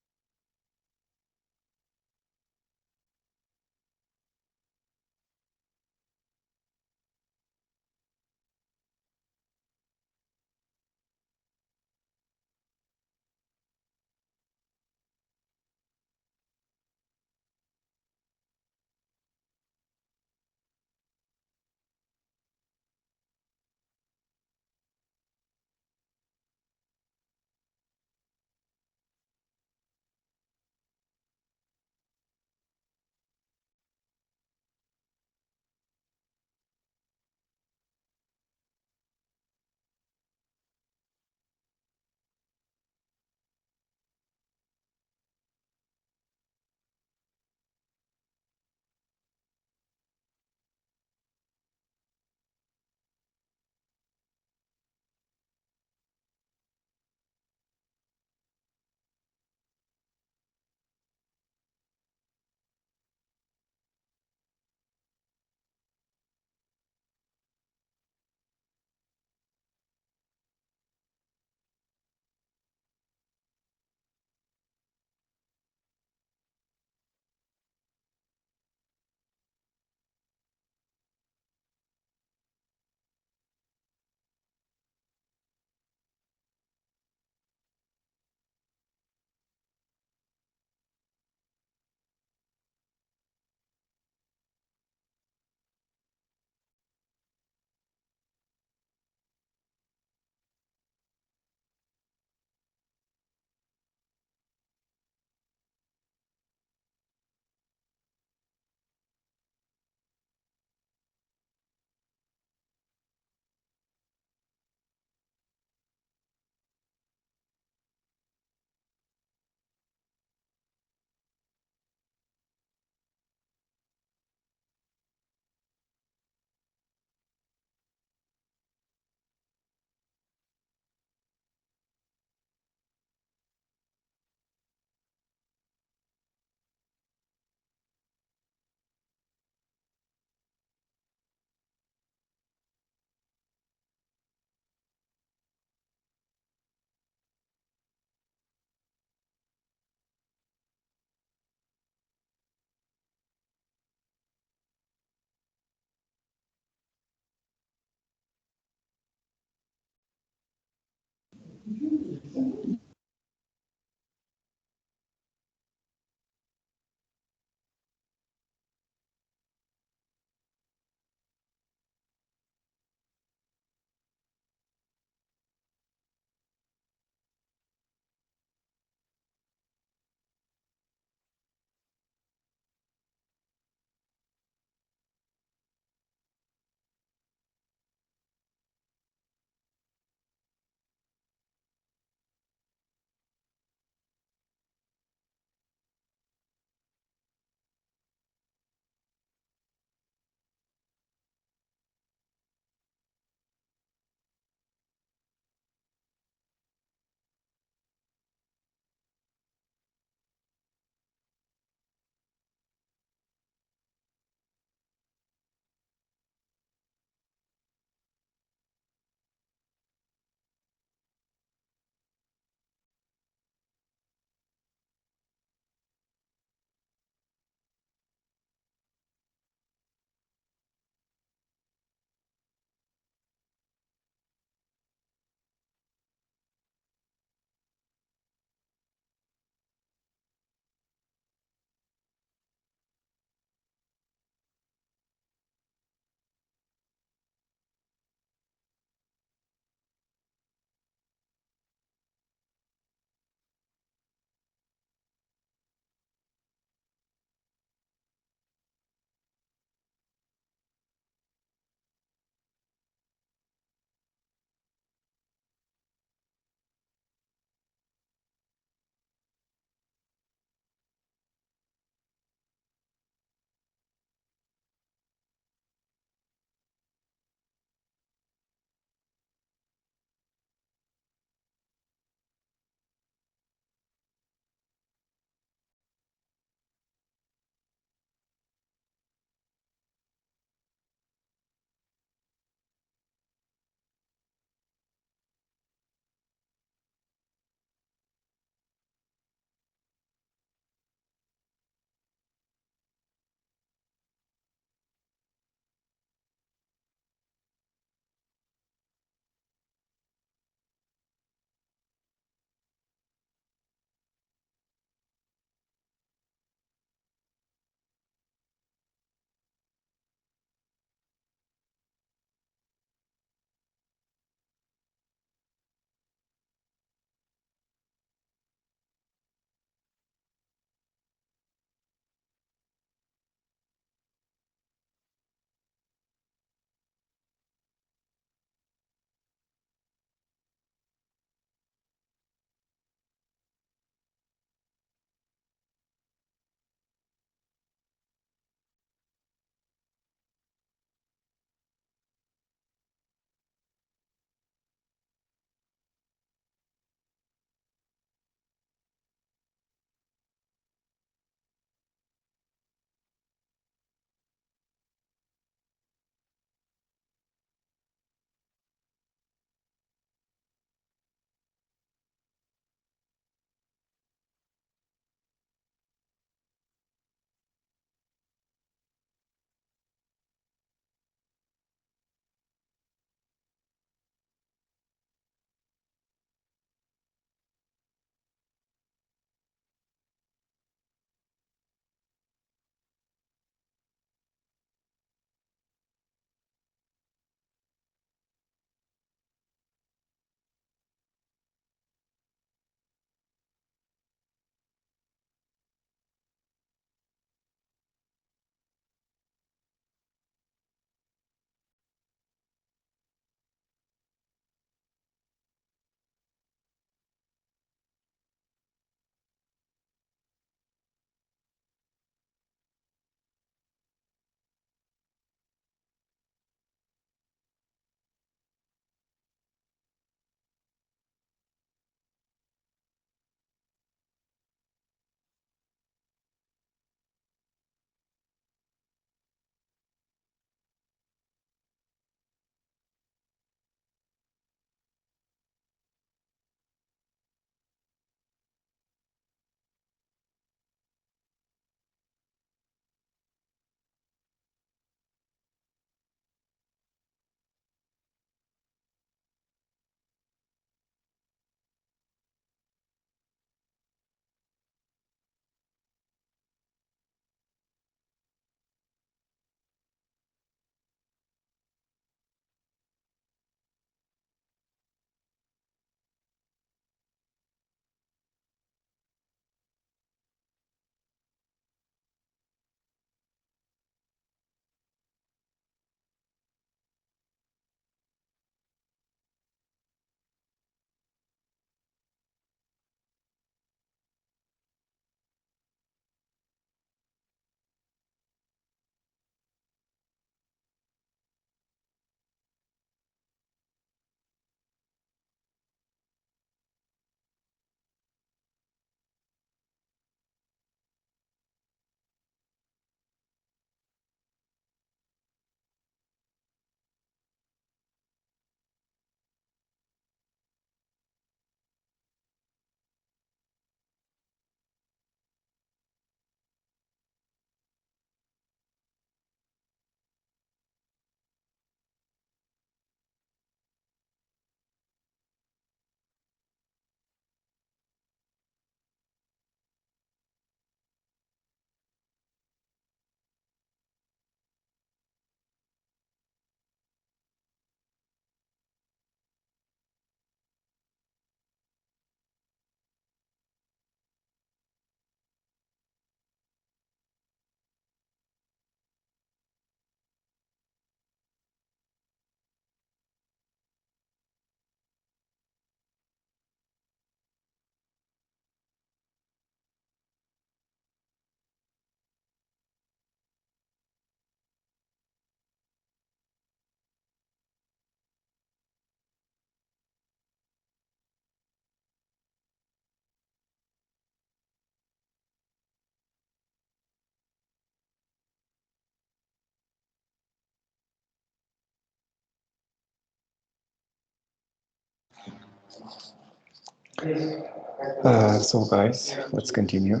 So guys, let's continue.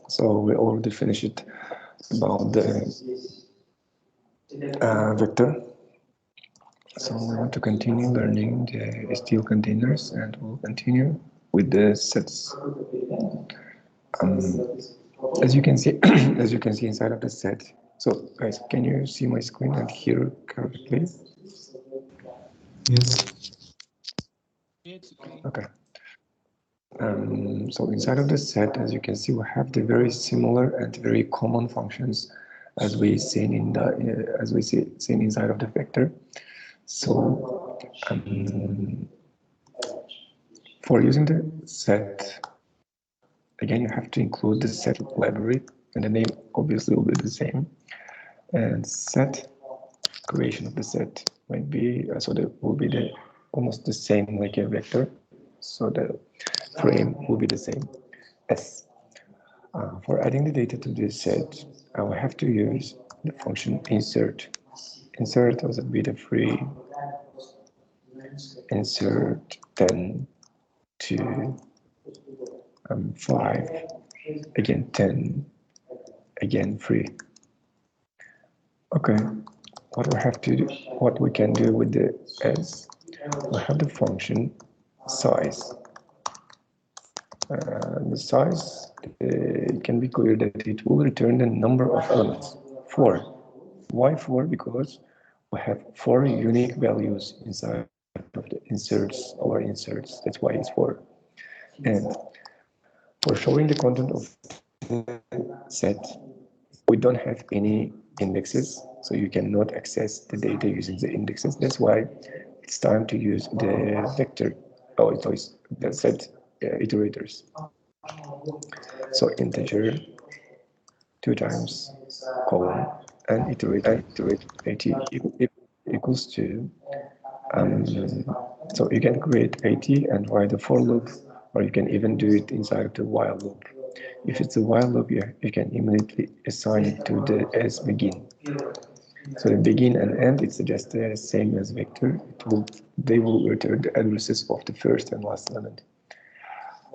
So we already finished about the vector. So we want to continue learning the steel containers, and we'll continue with the sets. As you can see, as you can see inside of the set. So guys, can you see my screen and hear correctly? Yes. It's okay. Okay. So inside of the set, as you can see, we have the very similar and very common functions as we seen in the seen inside of the vector. So for using the set, again, you have to include the set library, and the name obviously will be the same. And set creation of the set might be so that will be the almost the same like a vector. So the frame will be the same. S. For adding the data to this set, I will have to use the function insert. Insert was a bit of free. Insert 10 to 5, again 10, again 3. Okay, what we can do with the S, we have the function size. The size, it can be clear that it will return the number of elements, 4. Why 4? Because we have 4 unique values inside of the inserts, our inserts, that's why it's 4. And for showing the content of the set, we don't have any indexes, so you cannot access the data using the indexes. That's why it's time to use the vector, the set iterators. So integer 2 times colon and iterate at equals to so you can create at and write the for loop, or you can even do it inside the while loop. If it's a while loop, you can immediately assign it to the as begin. So the begin and end, it's just the same as vector. They will return the addresses of the first and last element.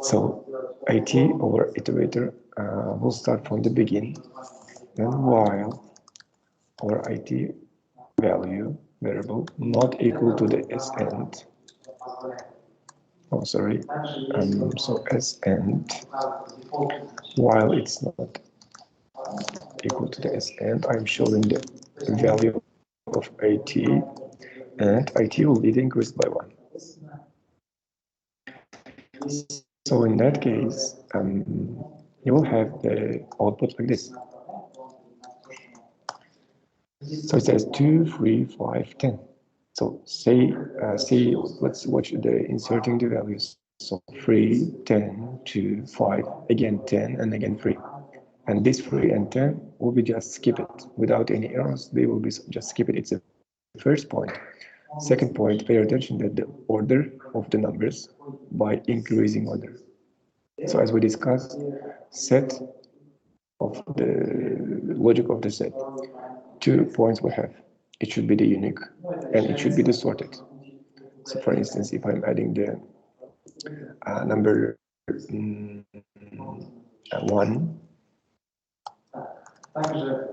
So it over iterator will start from the begin, then while our it value variable not equal to the s end. Oh, sorry. So s end, while it's not equal to the s end, I'm showing the value of it, and it will be increased by 1. So in that case, you will have the output like this. So it says 2, 3, 5, 10. So say let's watch the inserting the values. So 3, 10, 2, 5, again 10, and again 3. And this 3 and 10 will be just skip it without any errors. They will be just skip it. It's the first point. Second point, pay attention that the order of the numbers by increasing order. So as we discussed, set of the logic of the set. 2 points we have. It should be the unique and it should be the sorted. So for instance, if I'm adding the number 1,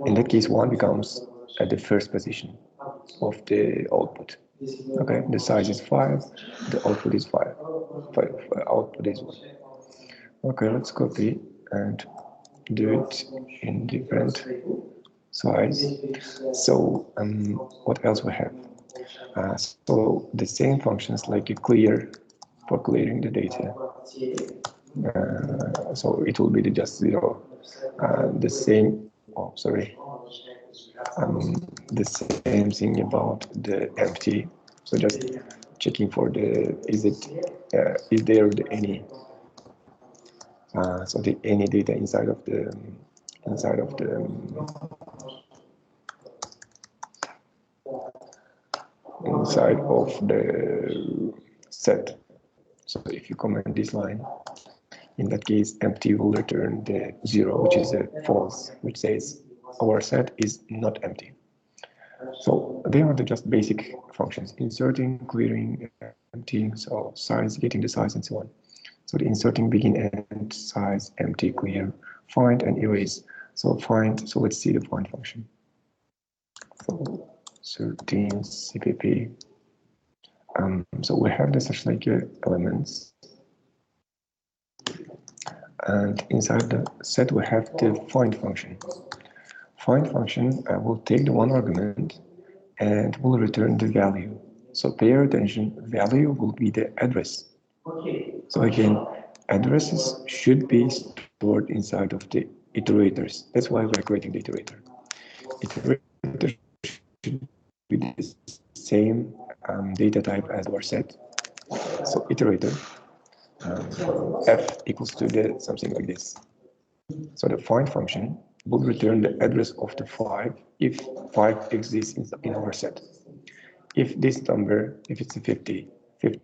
in that case 1 becomes at the first position of the output. Okay, the size is 5, the output is 5. Output is 1. Okay, let's copy and do it in different size. So what else we have? So the same functions like a clear for clearing the data. So it will be the just 0. The same. Oh, sorry. The same thing about the empty. So just checking for the is there any so the any data inside of the inside of the set. So if you comment this line, in that case, empty will return the 0, which is a false, which says our set is not empty. So they are the just basic functions: inserting, clearing, emptying, so size, getting the size, and so on. So the inserting, begin, end, size, empty, clear, find, and erase. So find. So let's see the find function. So 13 CPP. So we have the such like elements, and inside the set we have the find function. Find function will take the one argument and will return the value. So pay attention, value will be the address. So again, addresses should be stored inside of the iterators. That's why we're creating the iterator. Iterator should be the same data type as our set. So iterator f equals to the something like this. So the find function will return the address of the 5 if 5 exists in our set. If this number, if it's a 50, 50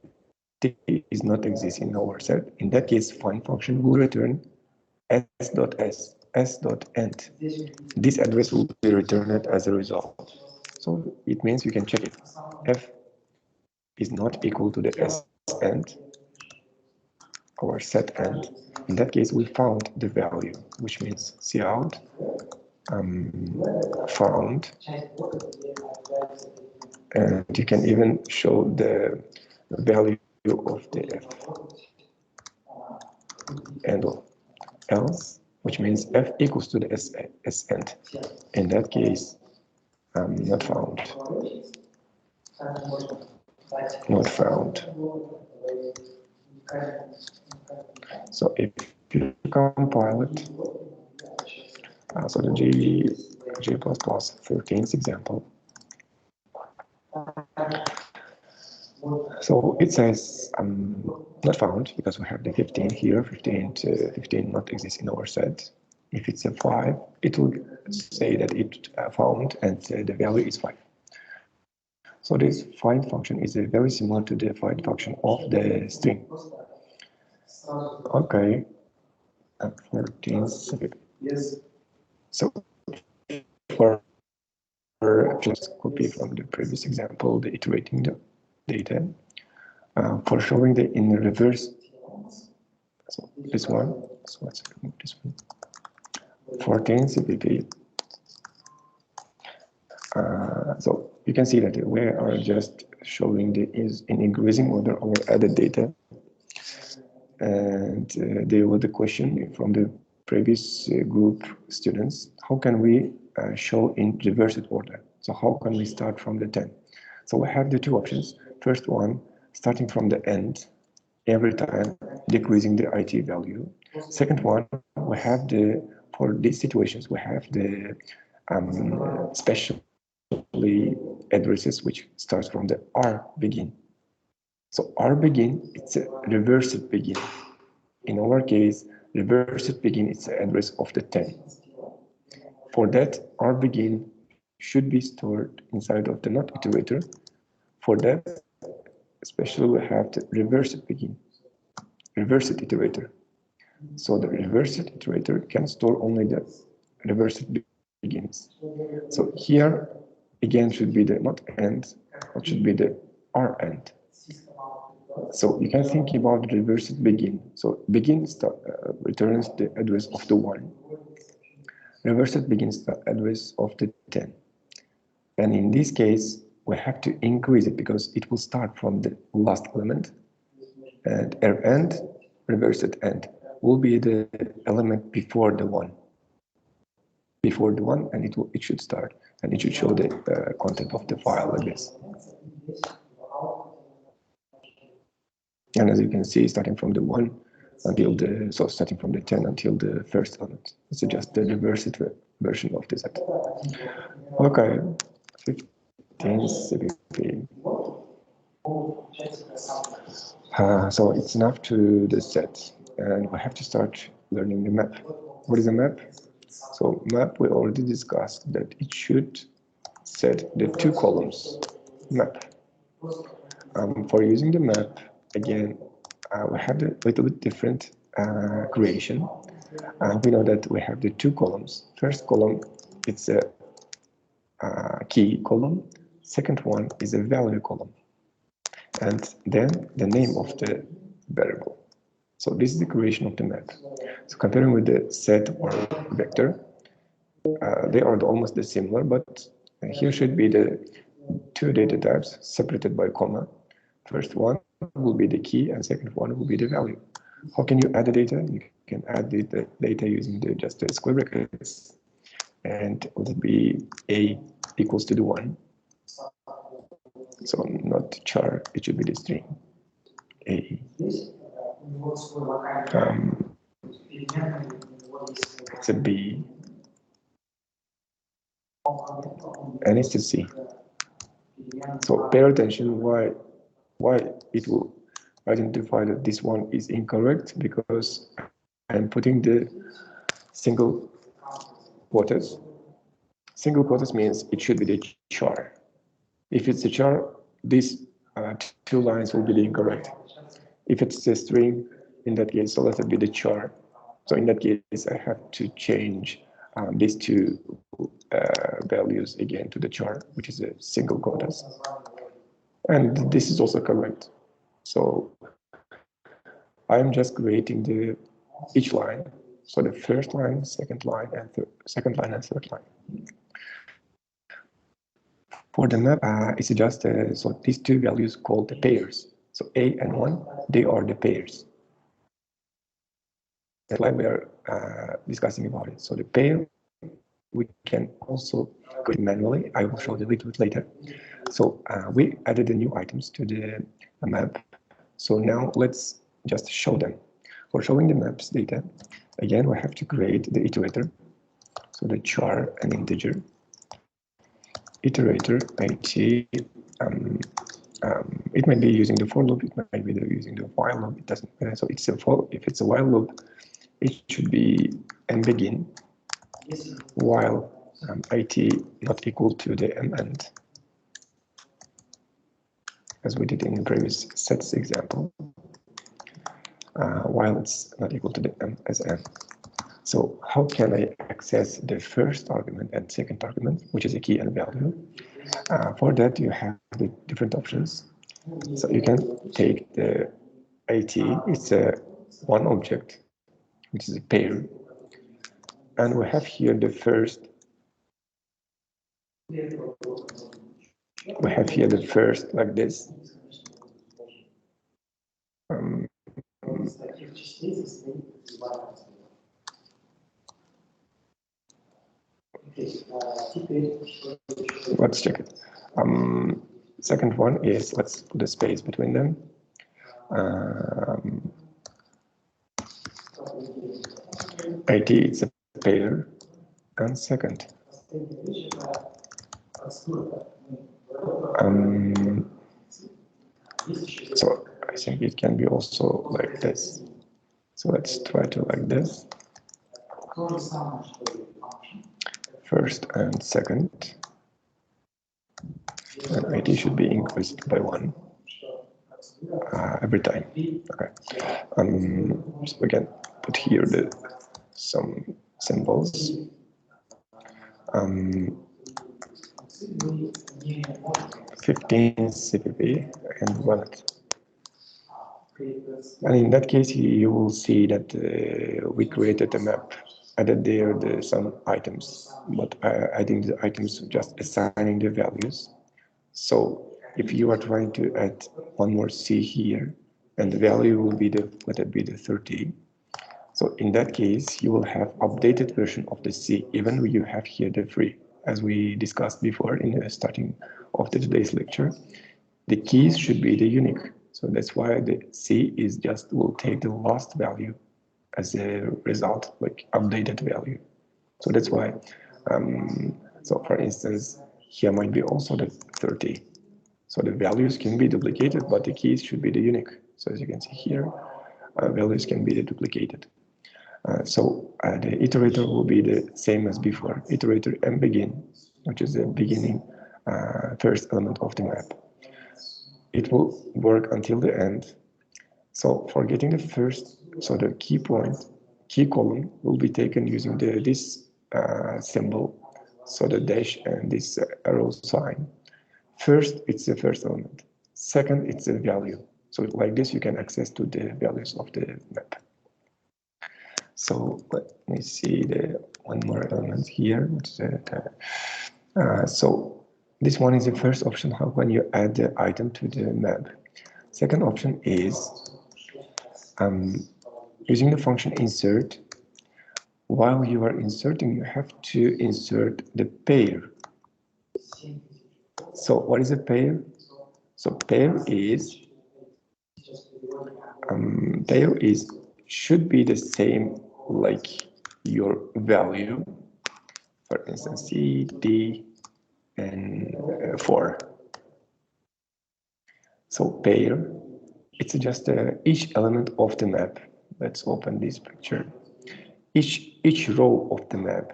is not exist in our set, in that case, find function will return s.end. This address will be returned as a result. So it means you can check it. F is not equal to the s end, our set end. In that case, we found the value, which means cout found, and you can even show the value of the f and else, which means f equals to the s end. In that case, not found. Not found. So if you compile it, so the G++ 13th example. So it says not found because we have the 15 here, 15 not exists in our set. If it's a 5, it will say that it found and the value is 5. So this find function is very similar to the find function of the string. Okay, 14. Yes. So for just copy from the previous example, the iterating the data. For showing the in reverse, so this one, so let's remove this one. 14 CPP. So you can see that we are just showing the is in increasing order our added data, and there was the question from the previous group students: how can we show in reversed order? So how can we start from the 10? So we have the two options. First one, starting from the end, every time decreasing the IT value. Second one, we have the, for these situations, we have the specially addresses which starts from the R begin. So R begin, it's a reversed begin. In our case, reversed begin is the address of the 10. For that, R begin should be stored inside of the not iterator. For that, especially we have the reversed begin, reversed iterator. So the reversed iterator can store only the reversed begins. So here again should be the not end, it should be the R end. So you can think about the reversed begin. So begin returns the address of the 1. Reversed begins the address of the 10. And in this case, we have to increase it because it will start from the last element, and R end, reversed end, will be the element before the 1. Before the 1, and it should start, and it should show the content of the file like this. And as you can see, starting from the 1 until the, so starting from the 10 until the first element. It's just the reversed version of the set. Okay, 15 CPP. So it's enough to the set, and we have to start learning the map. What is a map? So map, we already discussed that it should set the 2 columns map. For using the map, again, we have a little bit different creation. We know that we have the 2 columns. First column, it's a key column. Second one is a value column. And then the name of the variable. So this is the creation of the map. So comparing with the set or vector, they are almost similar, but here should be the two data types separated by comma. First one will be the key and second one will be the value. How can you add the data? You can add the data using just the square brackets, and let it be a equals to the 1. So not char, it should be the string a. It's a b, and it's a c. So pay attention why it will identify that this one is incorrect, because I'm putting the single quotas. Single quotas means it should be the char. If it's a char, these two lines will be the incorrect. If it's a string, in that case, so let it be the char. So in that case, I have to change these two values again to the char, which is a single quotas. And this is also correct. So I'm just creating each line. So the first line, second line, and third line. For the map, it's just so these two values called the pairs. So a and 1, they are the pairs. That's why we are discussing about it. So the pair, we can also go manually. I will show you a little bit later. So we added the new items to the map. So now let's just show them. For showing the maps data, again, we have to create the iterator. So the char and integer. Iterator, it, it might be using the for loop, it might be using the while loop, it doesn't matter. So it's a for, if it's a while loop, it should be and begin while it not equal to the end, as we did in the previous sets example, while it's not equal to the m as n. So how can I access the first argument and second argument, which is a key and value? For that, you have the different options. So you can take the it, it's a one object, which is a pair. And we have here the first, like this. Let's check it. Second one is, let's put a space between them. IT, it's a pair. And second. So I think it can be also like this. So let's try to like this. First and second. And IT should be increased by 1 every time. Okay. So we can put here some symbols. 15 CPP and wallet. And in that case, you will see that we created a map, added there some items, but adding the items, just assigning the values. So if you are trying to add one more C here, and the value will be let it be the 30. So in that case, you will have updated version of the C, even though you have here the free, as we discussed before in the starting of today's lecture. The keys should be the unique. So that's why the C is just will take the last value as a result, like updated value. So that's why, so for instance, here might be also the 30. So the values can be duplicated, but the keys should be the unique. So as you can see here, values can be duplicated. So the iterator will be the same as before, iterator and begin, which is the beginning first element of the map. It will work until the end. So for getting the first, so the key column will be taken using this symbol. So the dash and this arrow sign. First, it's the first element. Second, it's the value. So like this, you can access to the values of the map. So let me see the one more element here. So this one is the first option, how can you add the item to the map. Second option is using the function insert. While you are inserting, you have to insert the pair. So what is a pair? So pair is should be the same like your value. For instance, C, D, and 4. So pair, it's just each element of the map. Let's open this picture. Each row of the map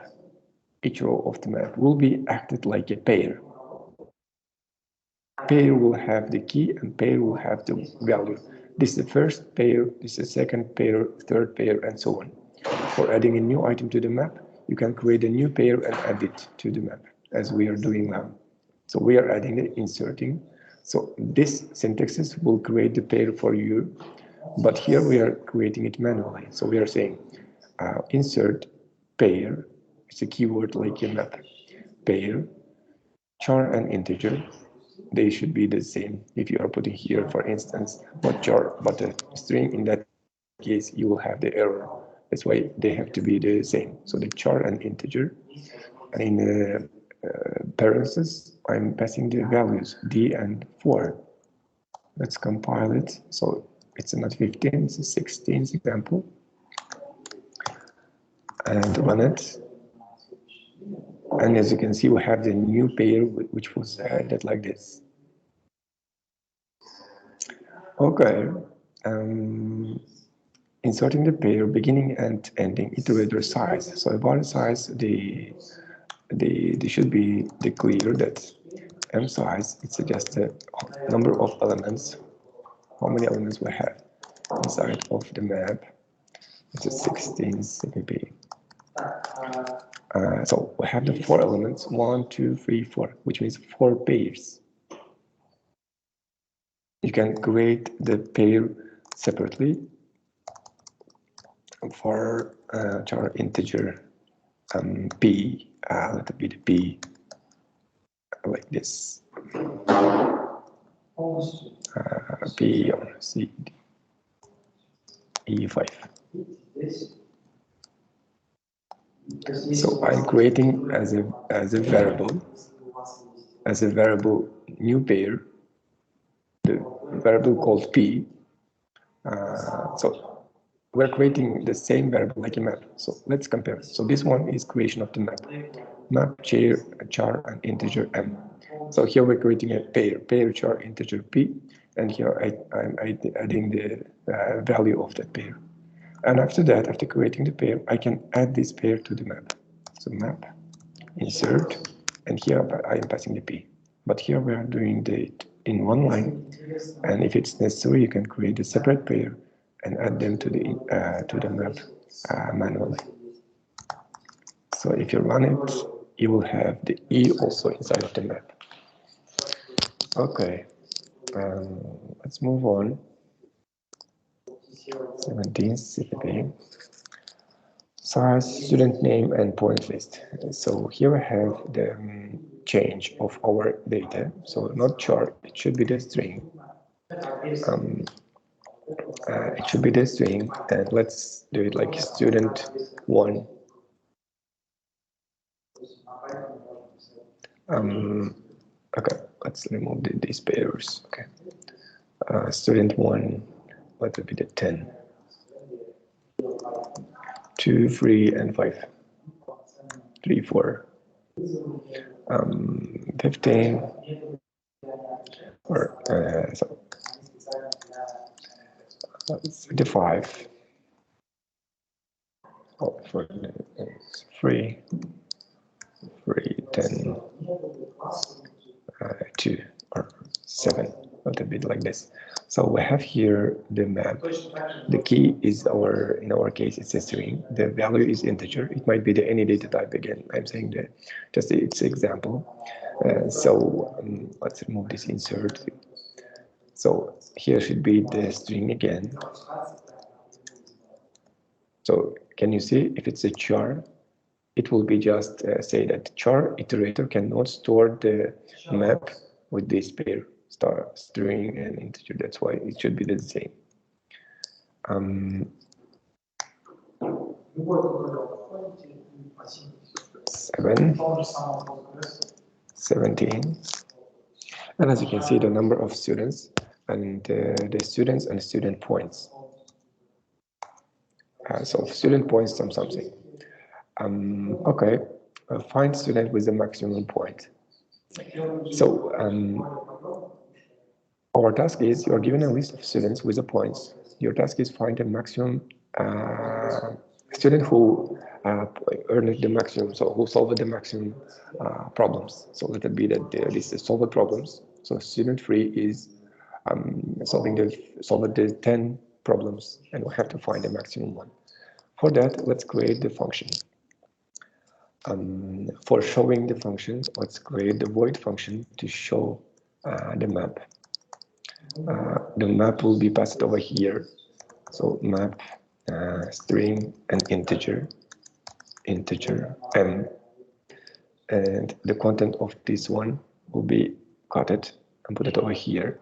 will be acted like a pair. Pair will have the key and pair will have the value. This is the first pair, this is the second pair, third pair, and so on. For adding a new item to the map, you can create a new pair and add it to the map, as we are doing now. So we are adding the inserting. So this syntaxes will create the pair for you, but here we are creating it manually. So we are saying insert pair, it's a keyword like a map, pair, char and integer. They should be the same. If you are putting here, for instance, not char, but a string, in that case, you will have the error. That's why they have to be the same. So the char and integer. And in the parentheses, I'm passing the values D and 4. Let's compile it. So it's not 15, it's a 16 example. And run it. And as you can see, we have the new pair, which was added like this. Okay. Inserting the pair beginning and ending iterator size. So about size, they should be declared that m size, it's just a number of elements, how many elements we have inside of the map. It's a 16 CPP. So we have the 4 elements, 1, 2, 3, 4, which means 4 pairs. You can create the pair separately for char integer p, let it be the p like this. P or C, E5. So I'm creating as a variable new pair, the variable called p. So we're creating the same variable like a map. So let's compare. So this one is creation of the map char and integer m. So here we're creating a pair char integer p, and here I'm adding the value of that pair. And after that, after creating the pair, I can add this pair to the map. So map, insert, and here I am passing the p. But here we are doing it in one line, and if it's necessary, you can create a separate pair and add them to the map manually. So if you run it, you will have the E also inside of the map. Okay, let's move on. 17 CPP. Size, student name, and point list. So here I have the change of our data. So not char, it should be the string. It should be the string, and let's do it like student 1. Okay, let's remove these pairs. Okay, student 1, let it be the 10. 2, 3, and 5. 3, 4. 15. Or so 35. Oh, for 3, 10, 2, or 7, a little bit like this. So we have here the map. The key is in our case, it's a string. The value is integer. It might be any data type again. I'm saying that just it's example. Let's remove this insert. So here should be the string again. So can you see if it's a char, it will be just say that char iterator cannot store the map with this pair star string and integer. That's why it should be the same. 17. And as you can see, the number of students and the students and student points. So student points something. Okay, find student with the maximum point. So our task is you're given a list of students with the points. Your task is find a maximum student who earned the maximum, so who solved the maximum problems. So let it be that this is solved problems. So student 3 is solved the 10 problems, and we have to find the maximum one. For that, let's create the function. For showing the function, let's create the void function to show the map. The map will be passed over here. So map string and integer m, and the content of this one will be cut it and put it over here.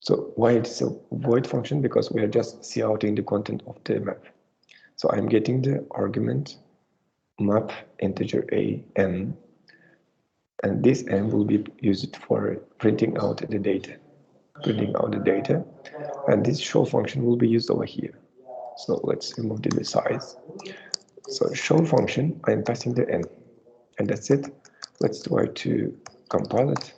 So why it's a void function? Because we are just counting the content of the map. So I'm getting the argument map integer a m, and this m will be used for printing out the data. And this show function will be used over here. So let's remove the size. So show function, I'm passing the n, and that's it. Let's try to compile it.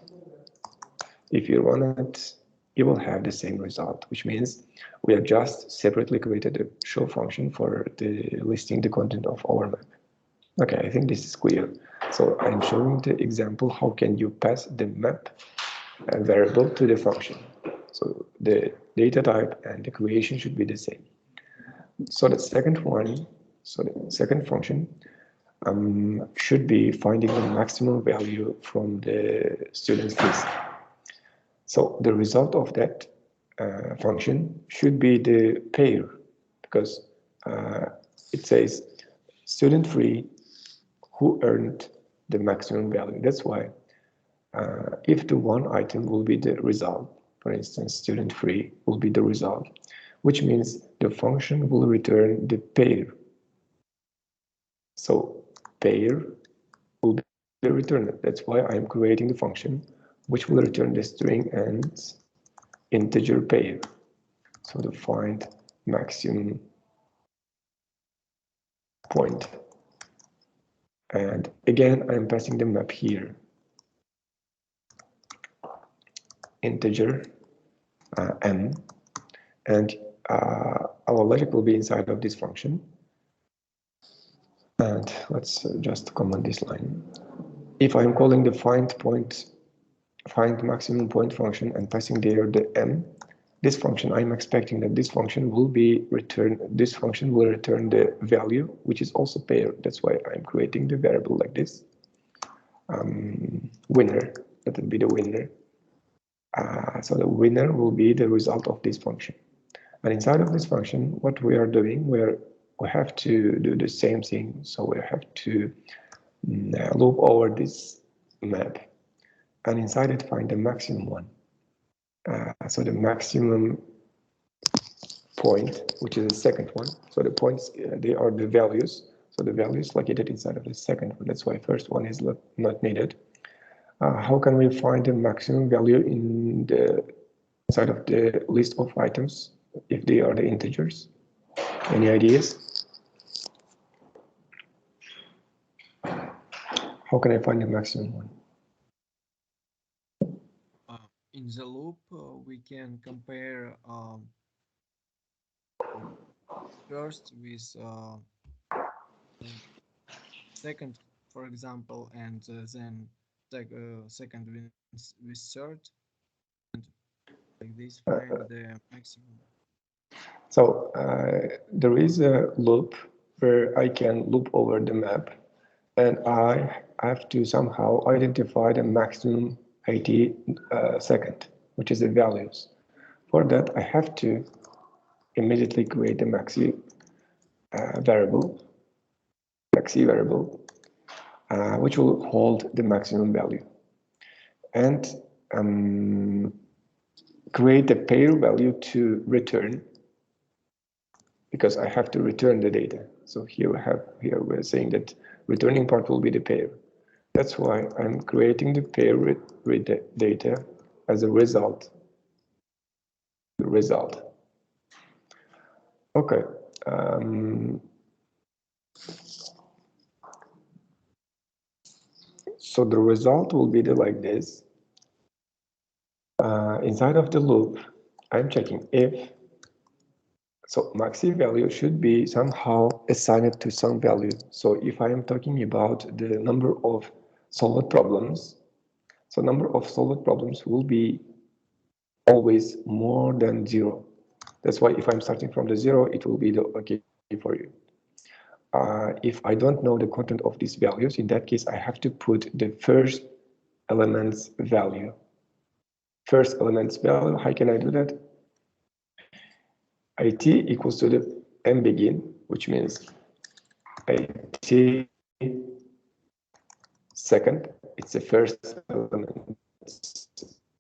If you run it, you will have the same result, which means we have just separately created a show function for listing the content of our map. Okay, I think this is clear. So I'm showing the example how can you pass the map variable to the function. So the data type and the creation should be the same. So the second function should be finding the maximum value from the student's list. So the result of that function should be the pair, because it says student 3 who earned the maximum value. That's why if the one item will be the result, for instance, student 3 will be the result, which means the function will return the pair. So pair will be returned. That's why I'm creating the function which will return the string and integer pair. So to find maximum point. And again, I'm passing the map here. Integer m, and our logic will be inside of this function. And let's just comment this line. If I'm calling the find maximum point function and passing there the m, this function, I'm expecting that this function will return the value, which is also pair. That's why I'm creating the variable like this. Winner, that will be the winner. So the winner will be the result of this function. And inside of this function, what we are doing, we have to do the same thing. So we have to loop over this map, and inside it find the maximum one. So the maximum point, which is the second one. So the points, they are the values. So the value is located inside of the second one. That's why first one is not needed. How can we find the maximum value inside of the list of items if they are the integers? Any ideas? How can I find the maximum one? In the loop, we can compare first with second, for example, and then second with third. like this, find the maximum. So there is a loop where I can loop over the map, and I have to somehow identify the maximum 80 second, which is the values. For that, I have to immediately create the maxi variable, which will hold the maximum value, and create a pair value to return, because I have to return the data. So here we're saying that returning part will be the pair. That's why I'm creating the pair with data as a result. The result. Okay. So the result will be like this. Inside of the loop, I'm checking if, so maxi value should be somehow assigned to some value. So if I am talking about the number of solved problems, so number of solved problems will be always more than 0. That's why if I'm starting from the 0, it will be the okay for you. If I don't know the content of these values, in that case, I have to put the first element's value. First element's value, how can I do that? IT equals to the m begin, which means IT second, it's the first element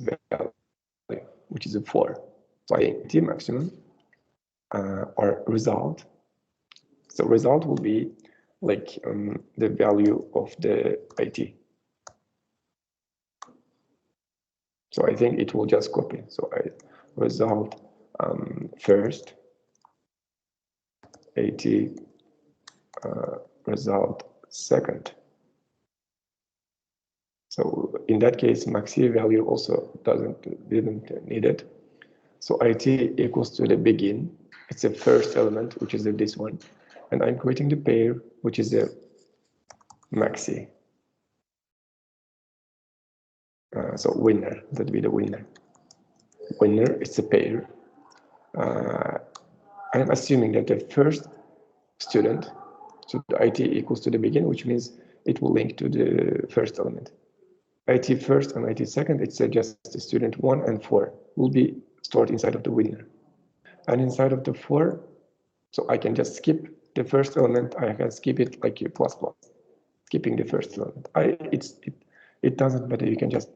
value, which is a 4. So I IT maximum or result. So result will be like the value of the IT. So I think it will just copy. So I result first, AT result second. So in that case, maxi value also didn't need it. So IT equals to the begin. It's the first element, which is this one. And I'm creating the pair, which is the maxi. So winner, that would be the winner. Winner, it's a pair. I'm assuming that the first student, so the IT equals to the begin, which means it will link to the first element. IT first and IT second, it's just the student 1 and 4 will be stored inside of the winner. And inside of the 4, so I can just skip the first element. I can skip it like a plus plus, skipping the first element. It doesn't matter. You can just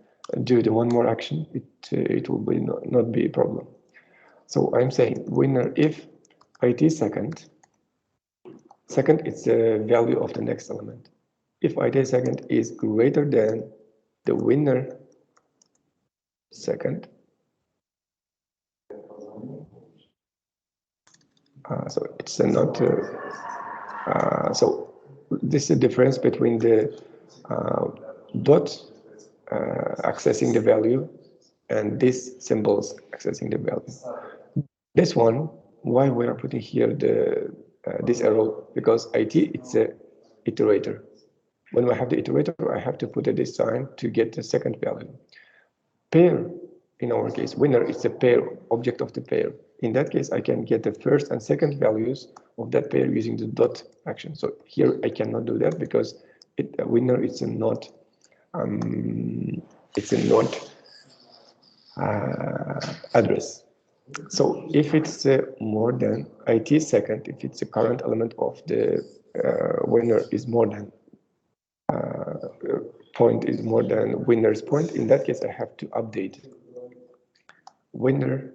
do the one more action. It will be not be a problem. So I'm saying winner if IT second, it's the value of the next element. If IT second is greater than the winner second, so it's not. So this is the difference between the dot accessing the value and these symbols accessing the value. This one, why we are putting here this arrow? Because IT, it's a iterator. When we have the iterator, I have to put this sign to get the second value. Pair, in our case, winner is a pair, object of the pair. In that case, I can get the first and second values of that pair using the dot action. So here I cannot do that because winner is a not address. So if it's more than IT second, if it's a current element of the winner is more than point is more than winner's point, in that case I have to update winner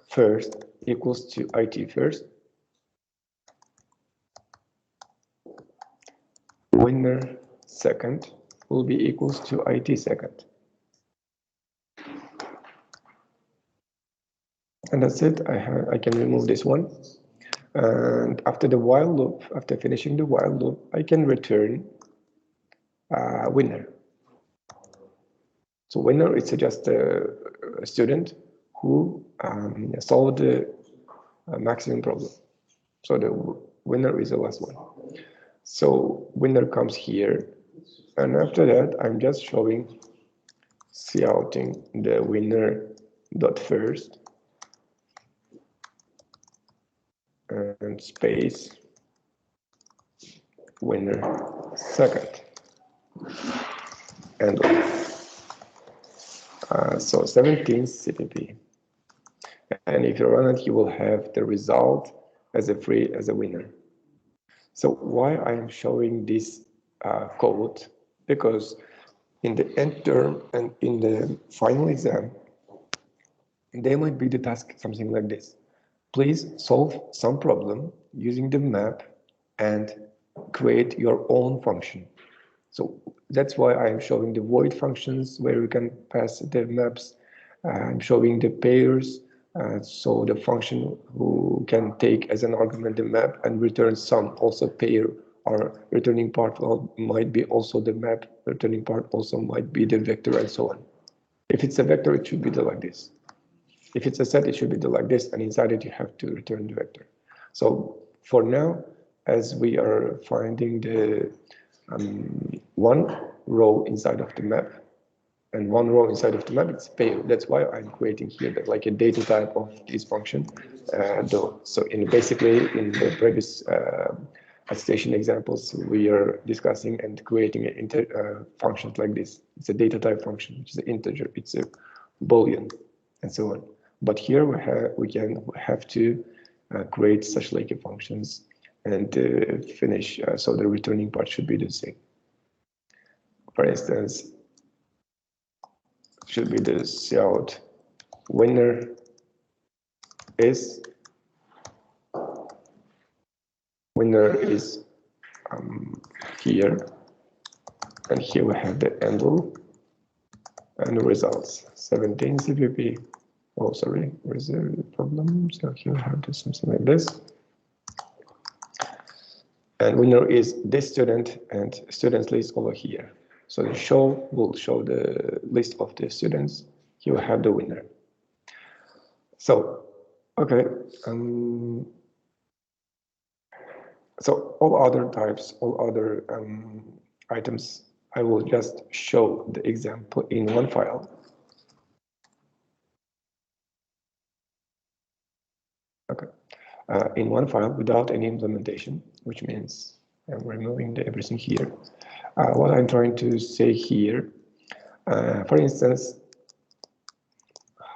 first equals to IT first, winner second will be equals to IT second. And that's it. I can remove this one. And after the while loop, after finishing the while loop, I can return winner. So winner is just a student who solved the maximum problem. So the winner is the last one. So winner comes here, and after that I'm just showing counting the winner dot first and space winner second, and so 17 CPP. And if you run it, you will have the result as a winner. So why I am showing this code? Because in the end term and in the final exam, there might be the task something like this. Please solve some problem using the map and create your own function. So that's why I'm showing the void functions where we can pass the maps. I'm showing the pairs, so the function who can take as an argument the map and return some also pair, or returning part might be also the map, returning part also might be the vector, and so on. If it's a vector, it should be like this. If it's a set, it should be like this, and inside it you have to return the vector. So for now, as we are finding the one row inside of the map and one row inside of the map, it's pair. That's why I'm creating here that like a data type of this function. So basically in the previous station examples, we are discussing and creating functions like this. It's a data type function, which is an integer, it's a boolean, and so on. But here we have to create such like functions and finish, so the returning part should be the same. For instance, should be the cout winner is here, and here we have the handle and the results 17 CPP. Oh, sorry, where's the problem? So here we have something like this. And winner is this student, and students list over here. So the show will show the list of the students. Here we have the winner. So, okay. So all other types, all other items, I will just show the example in one file. Okay. In one file without any implementation, which means I'm removing everything here. What I'm trying to say here, for instance,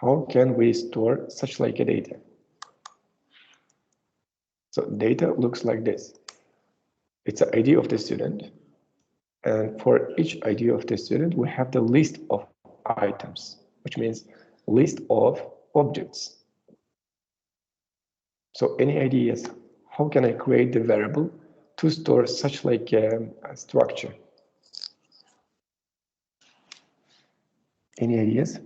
how can we store such like a data? So data looks like this. It's an ID of the student, and for each ID of the student, we have the list of items, which means list of objects. So any ideas? How can I create the variable to store such like a structure? Any ideas?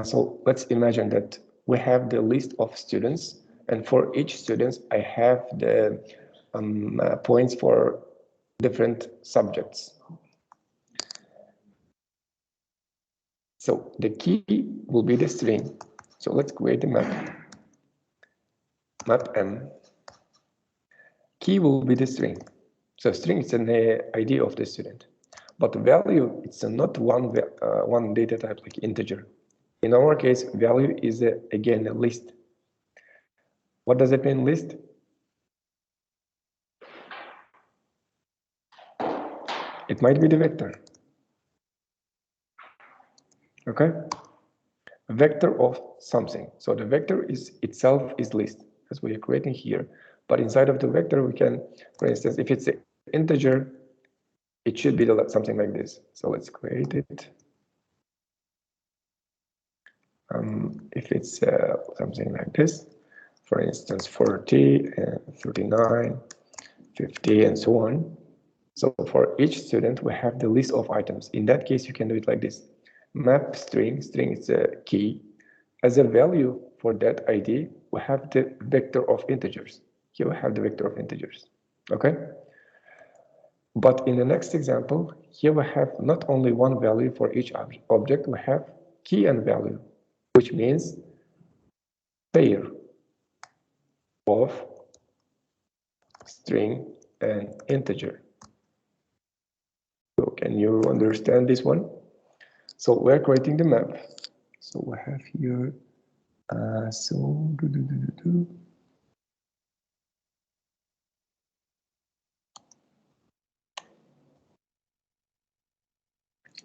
So let's imagine that we have the list of students, and for each student, I have the points for different subjects. So the key will be the string. So let's create the map. Map M. Key will be the string. So string is an ID of the student, but the value, it's not one data type like integer. In our case, value is again a list. What does it mean, list? It might be the vector. Okay? A vector of something. So the vector itself is list, as we are creating here. But inside of the vector, we can, for instance, if it's an integer, it should be something like this. So let's create it. If it's something like this, for instance, 40, 39, 50, and so on. So for each student, we have the list of items. In that case, you can do it like this. Map string is a key. As a value for that ID, we have the vector of integers. Here we have the vector of integers, okay? But in the next example, here we have not only one value for each object, we have key and value, which means pair of string an integer. So can you understand this one? So we're creating the map. So we have here,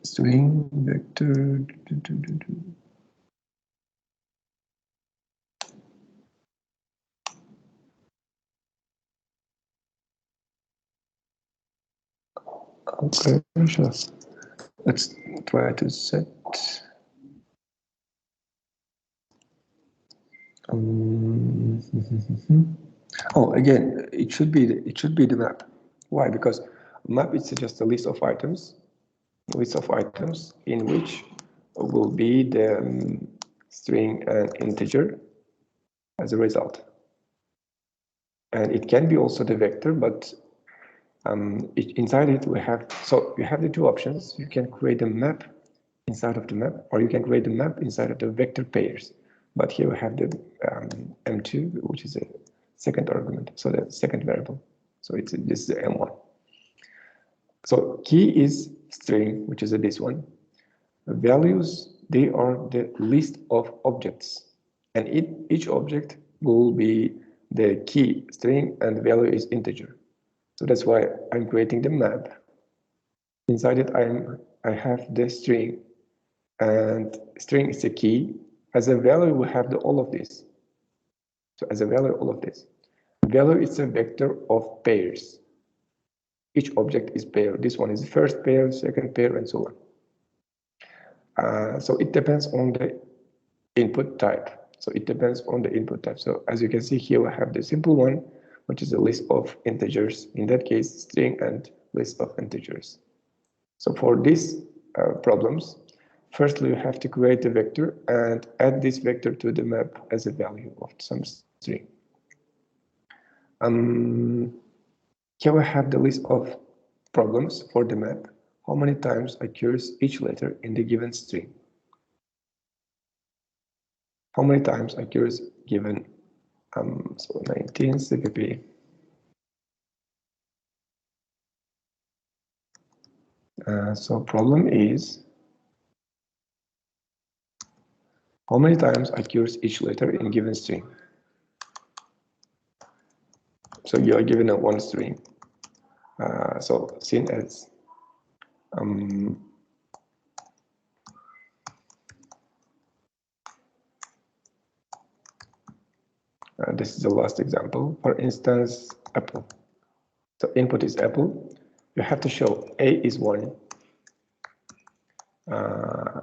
string vector. Okay, sure. Let's try to set. Oh, again, it should be the map. Why? Because map is just a list of items, in which will be the string and integer as a result. And it can be also the vector, but inside it we have, so you have the two options. You can create a map inside of the map, or you can create a map inside of the vector pairs. But here we have the m2, which is a second argument, so the second variable. So this is the m1. So key is string, which is this one. Values, they are the list of objects, and each object will be the key string and value is integer. So that's why I'm creating the map. Inside it, I have the string, and string is the key. As a value, we have all of this. So as a value, all of this. Value is a vector of pairs. Each object is pair. This one is the first pair, second pair, and so on. So it depends on the input type. So it depends on the input type. So as you can see here, we have the simple one, which is a list of integers. In that case, string and list of integers. So for these problems, firstly, you have to create a vector and add this vector to the map as a value of some string. Here we have the list of problems for the map. How many times occurs each letter in the given string? How many times occurs given, so 19 CPP. So problem is, how many times occurs each letter in given string? So you are given a one string. So seen as this is the last example. For instance, apple. So input is apple. You have to show A is 1. A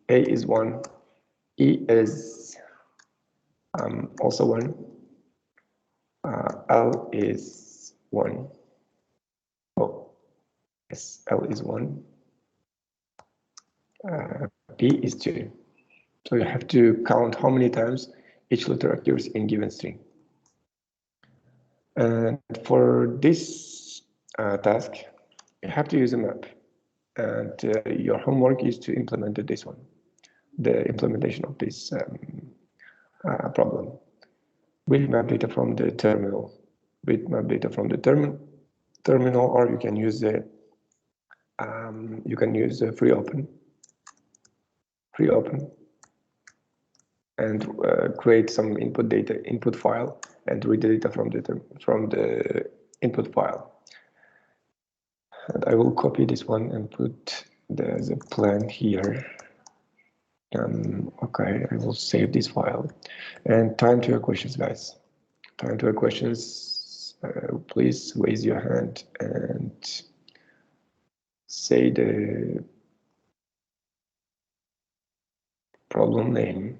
is 1. E is also 1. L is 1. Oh, yes, L is 1. P is 2. So you have to count how many times each letter occurs in given string. And for this task, you have to use a map. And your homework is to implement this one, the implementation of this problem. With map data from the terminal. With map data from the terminal, or you can use the free open, and create some input file, and read the data from the input file. And I will copy this one and put the plan here. Okay, I will save this file. And time to your questions, guys. Time to your questions. Please raise your hand and say the problem name,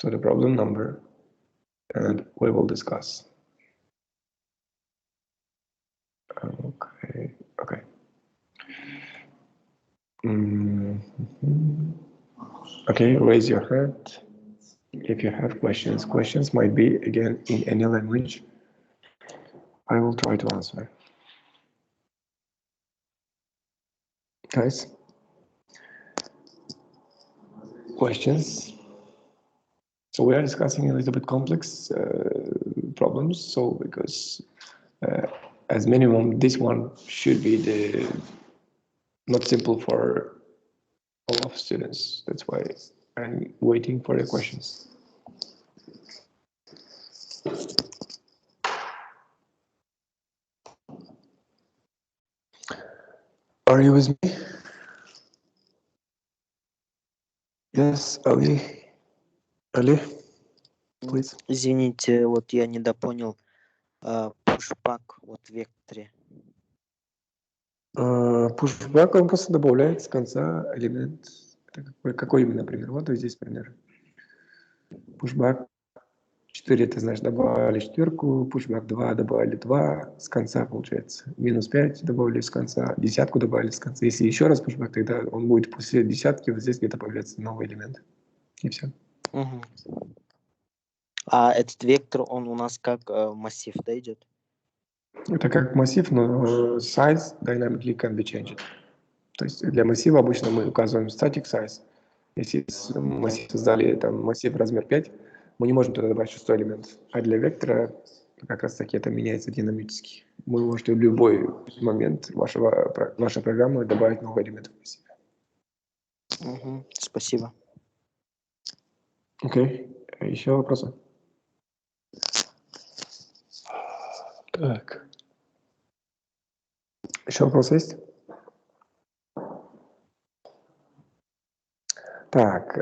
so the problem number, and we will discuss. Okay. Okay, raise your hand if you have questions. Questions might be, again, in any language. I will try to answer. Guys? Questions? So we are discussing a little bit complex problems. So because as minimum, this one should be the not simple for all of students. That's why I'm waiting for the questions. Are you with me? Yes, Ali. Ali, please. Извините, вот я недопонял. Pushback вот в векторе. Pushback, он просто добавляет с конца элемент. Это какой именно пример? Вот здесь пример. Pushback 4, ты знаешь, добавили четверку, pushback 2 добавили 2, с конца получается. Минус 5 добавили с конца, десятку добавили с конца. Если еще раз pushback, тогда он будет после десятки, вот здесь где-то появляется новый элемент. И все. Угу. А этот вектор, он у нас как массив, да, идет? Это как массив, но size dynamically can be changed. То есть для массива обычно мы указываем static size. Если массив создали там массив размер 5, мы не можем туда добавить шестой элемент. А для вектора как раз таки это меняется динамически. Вы можете в любой момент вашей программы добавить новый элемент в массив. Угу. Спасибо. Окей. Еще вопросы? Так. Еще вопросы есть? Так,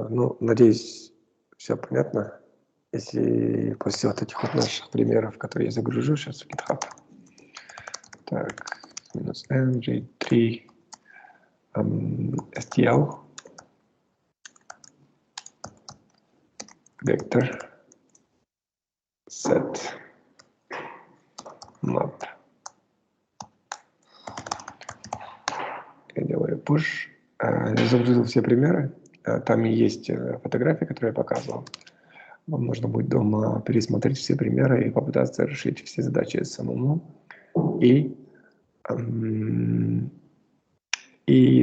ну, надеюсь, все понятно. Если после вот этих вот наших примеров, которые я загружу сейчас в GitHub. Так, минус n, j3, stl, vector, set, map. Я делаю push. Я загрузил все примеры. Там и есть фотографии, которые я показывал. Вам нужно будет дома пересмотреть все примеры и попытаться решить все задачи самому. И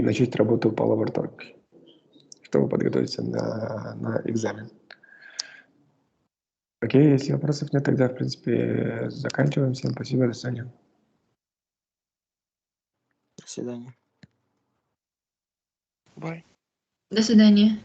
начать работу по лаборатории, чтобы подготовиться на экзамен. Окей, если вопросов нет, тогда, в принципе, заканчиваем. Всем спасибо, до свидания. До свидания. До свидания.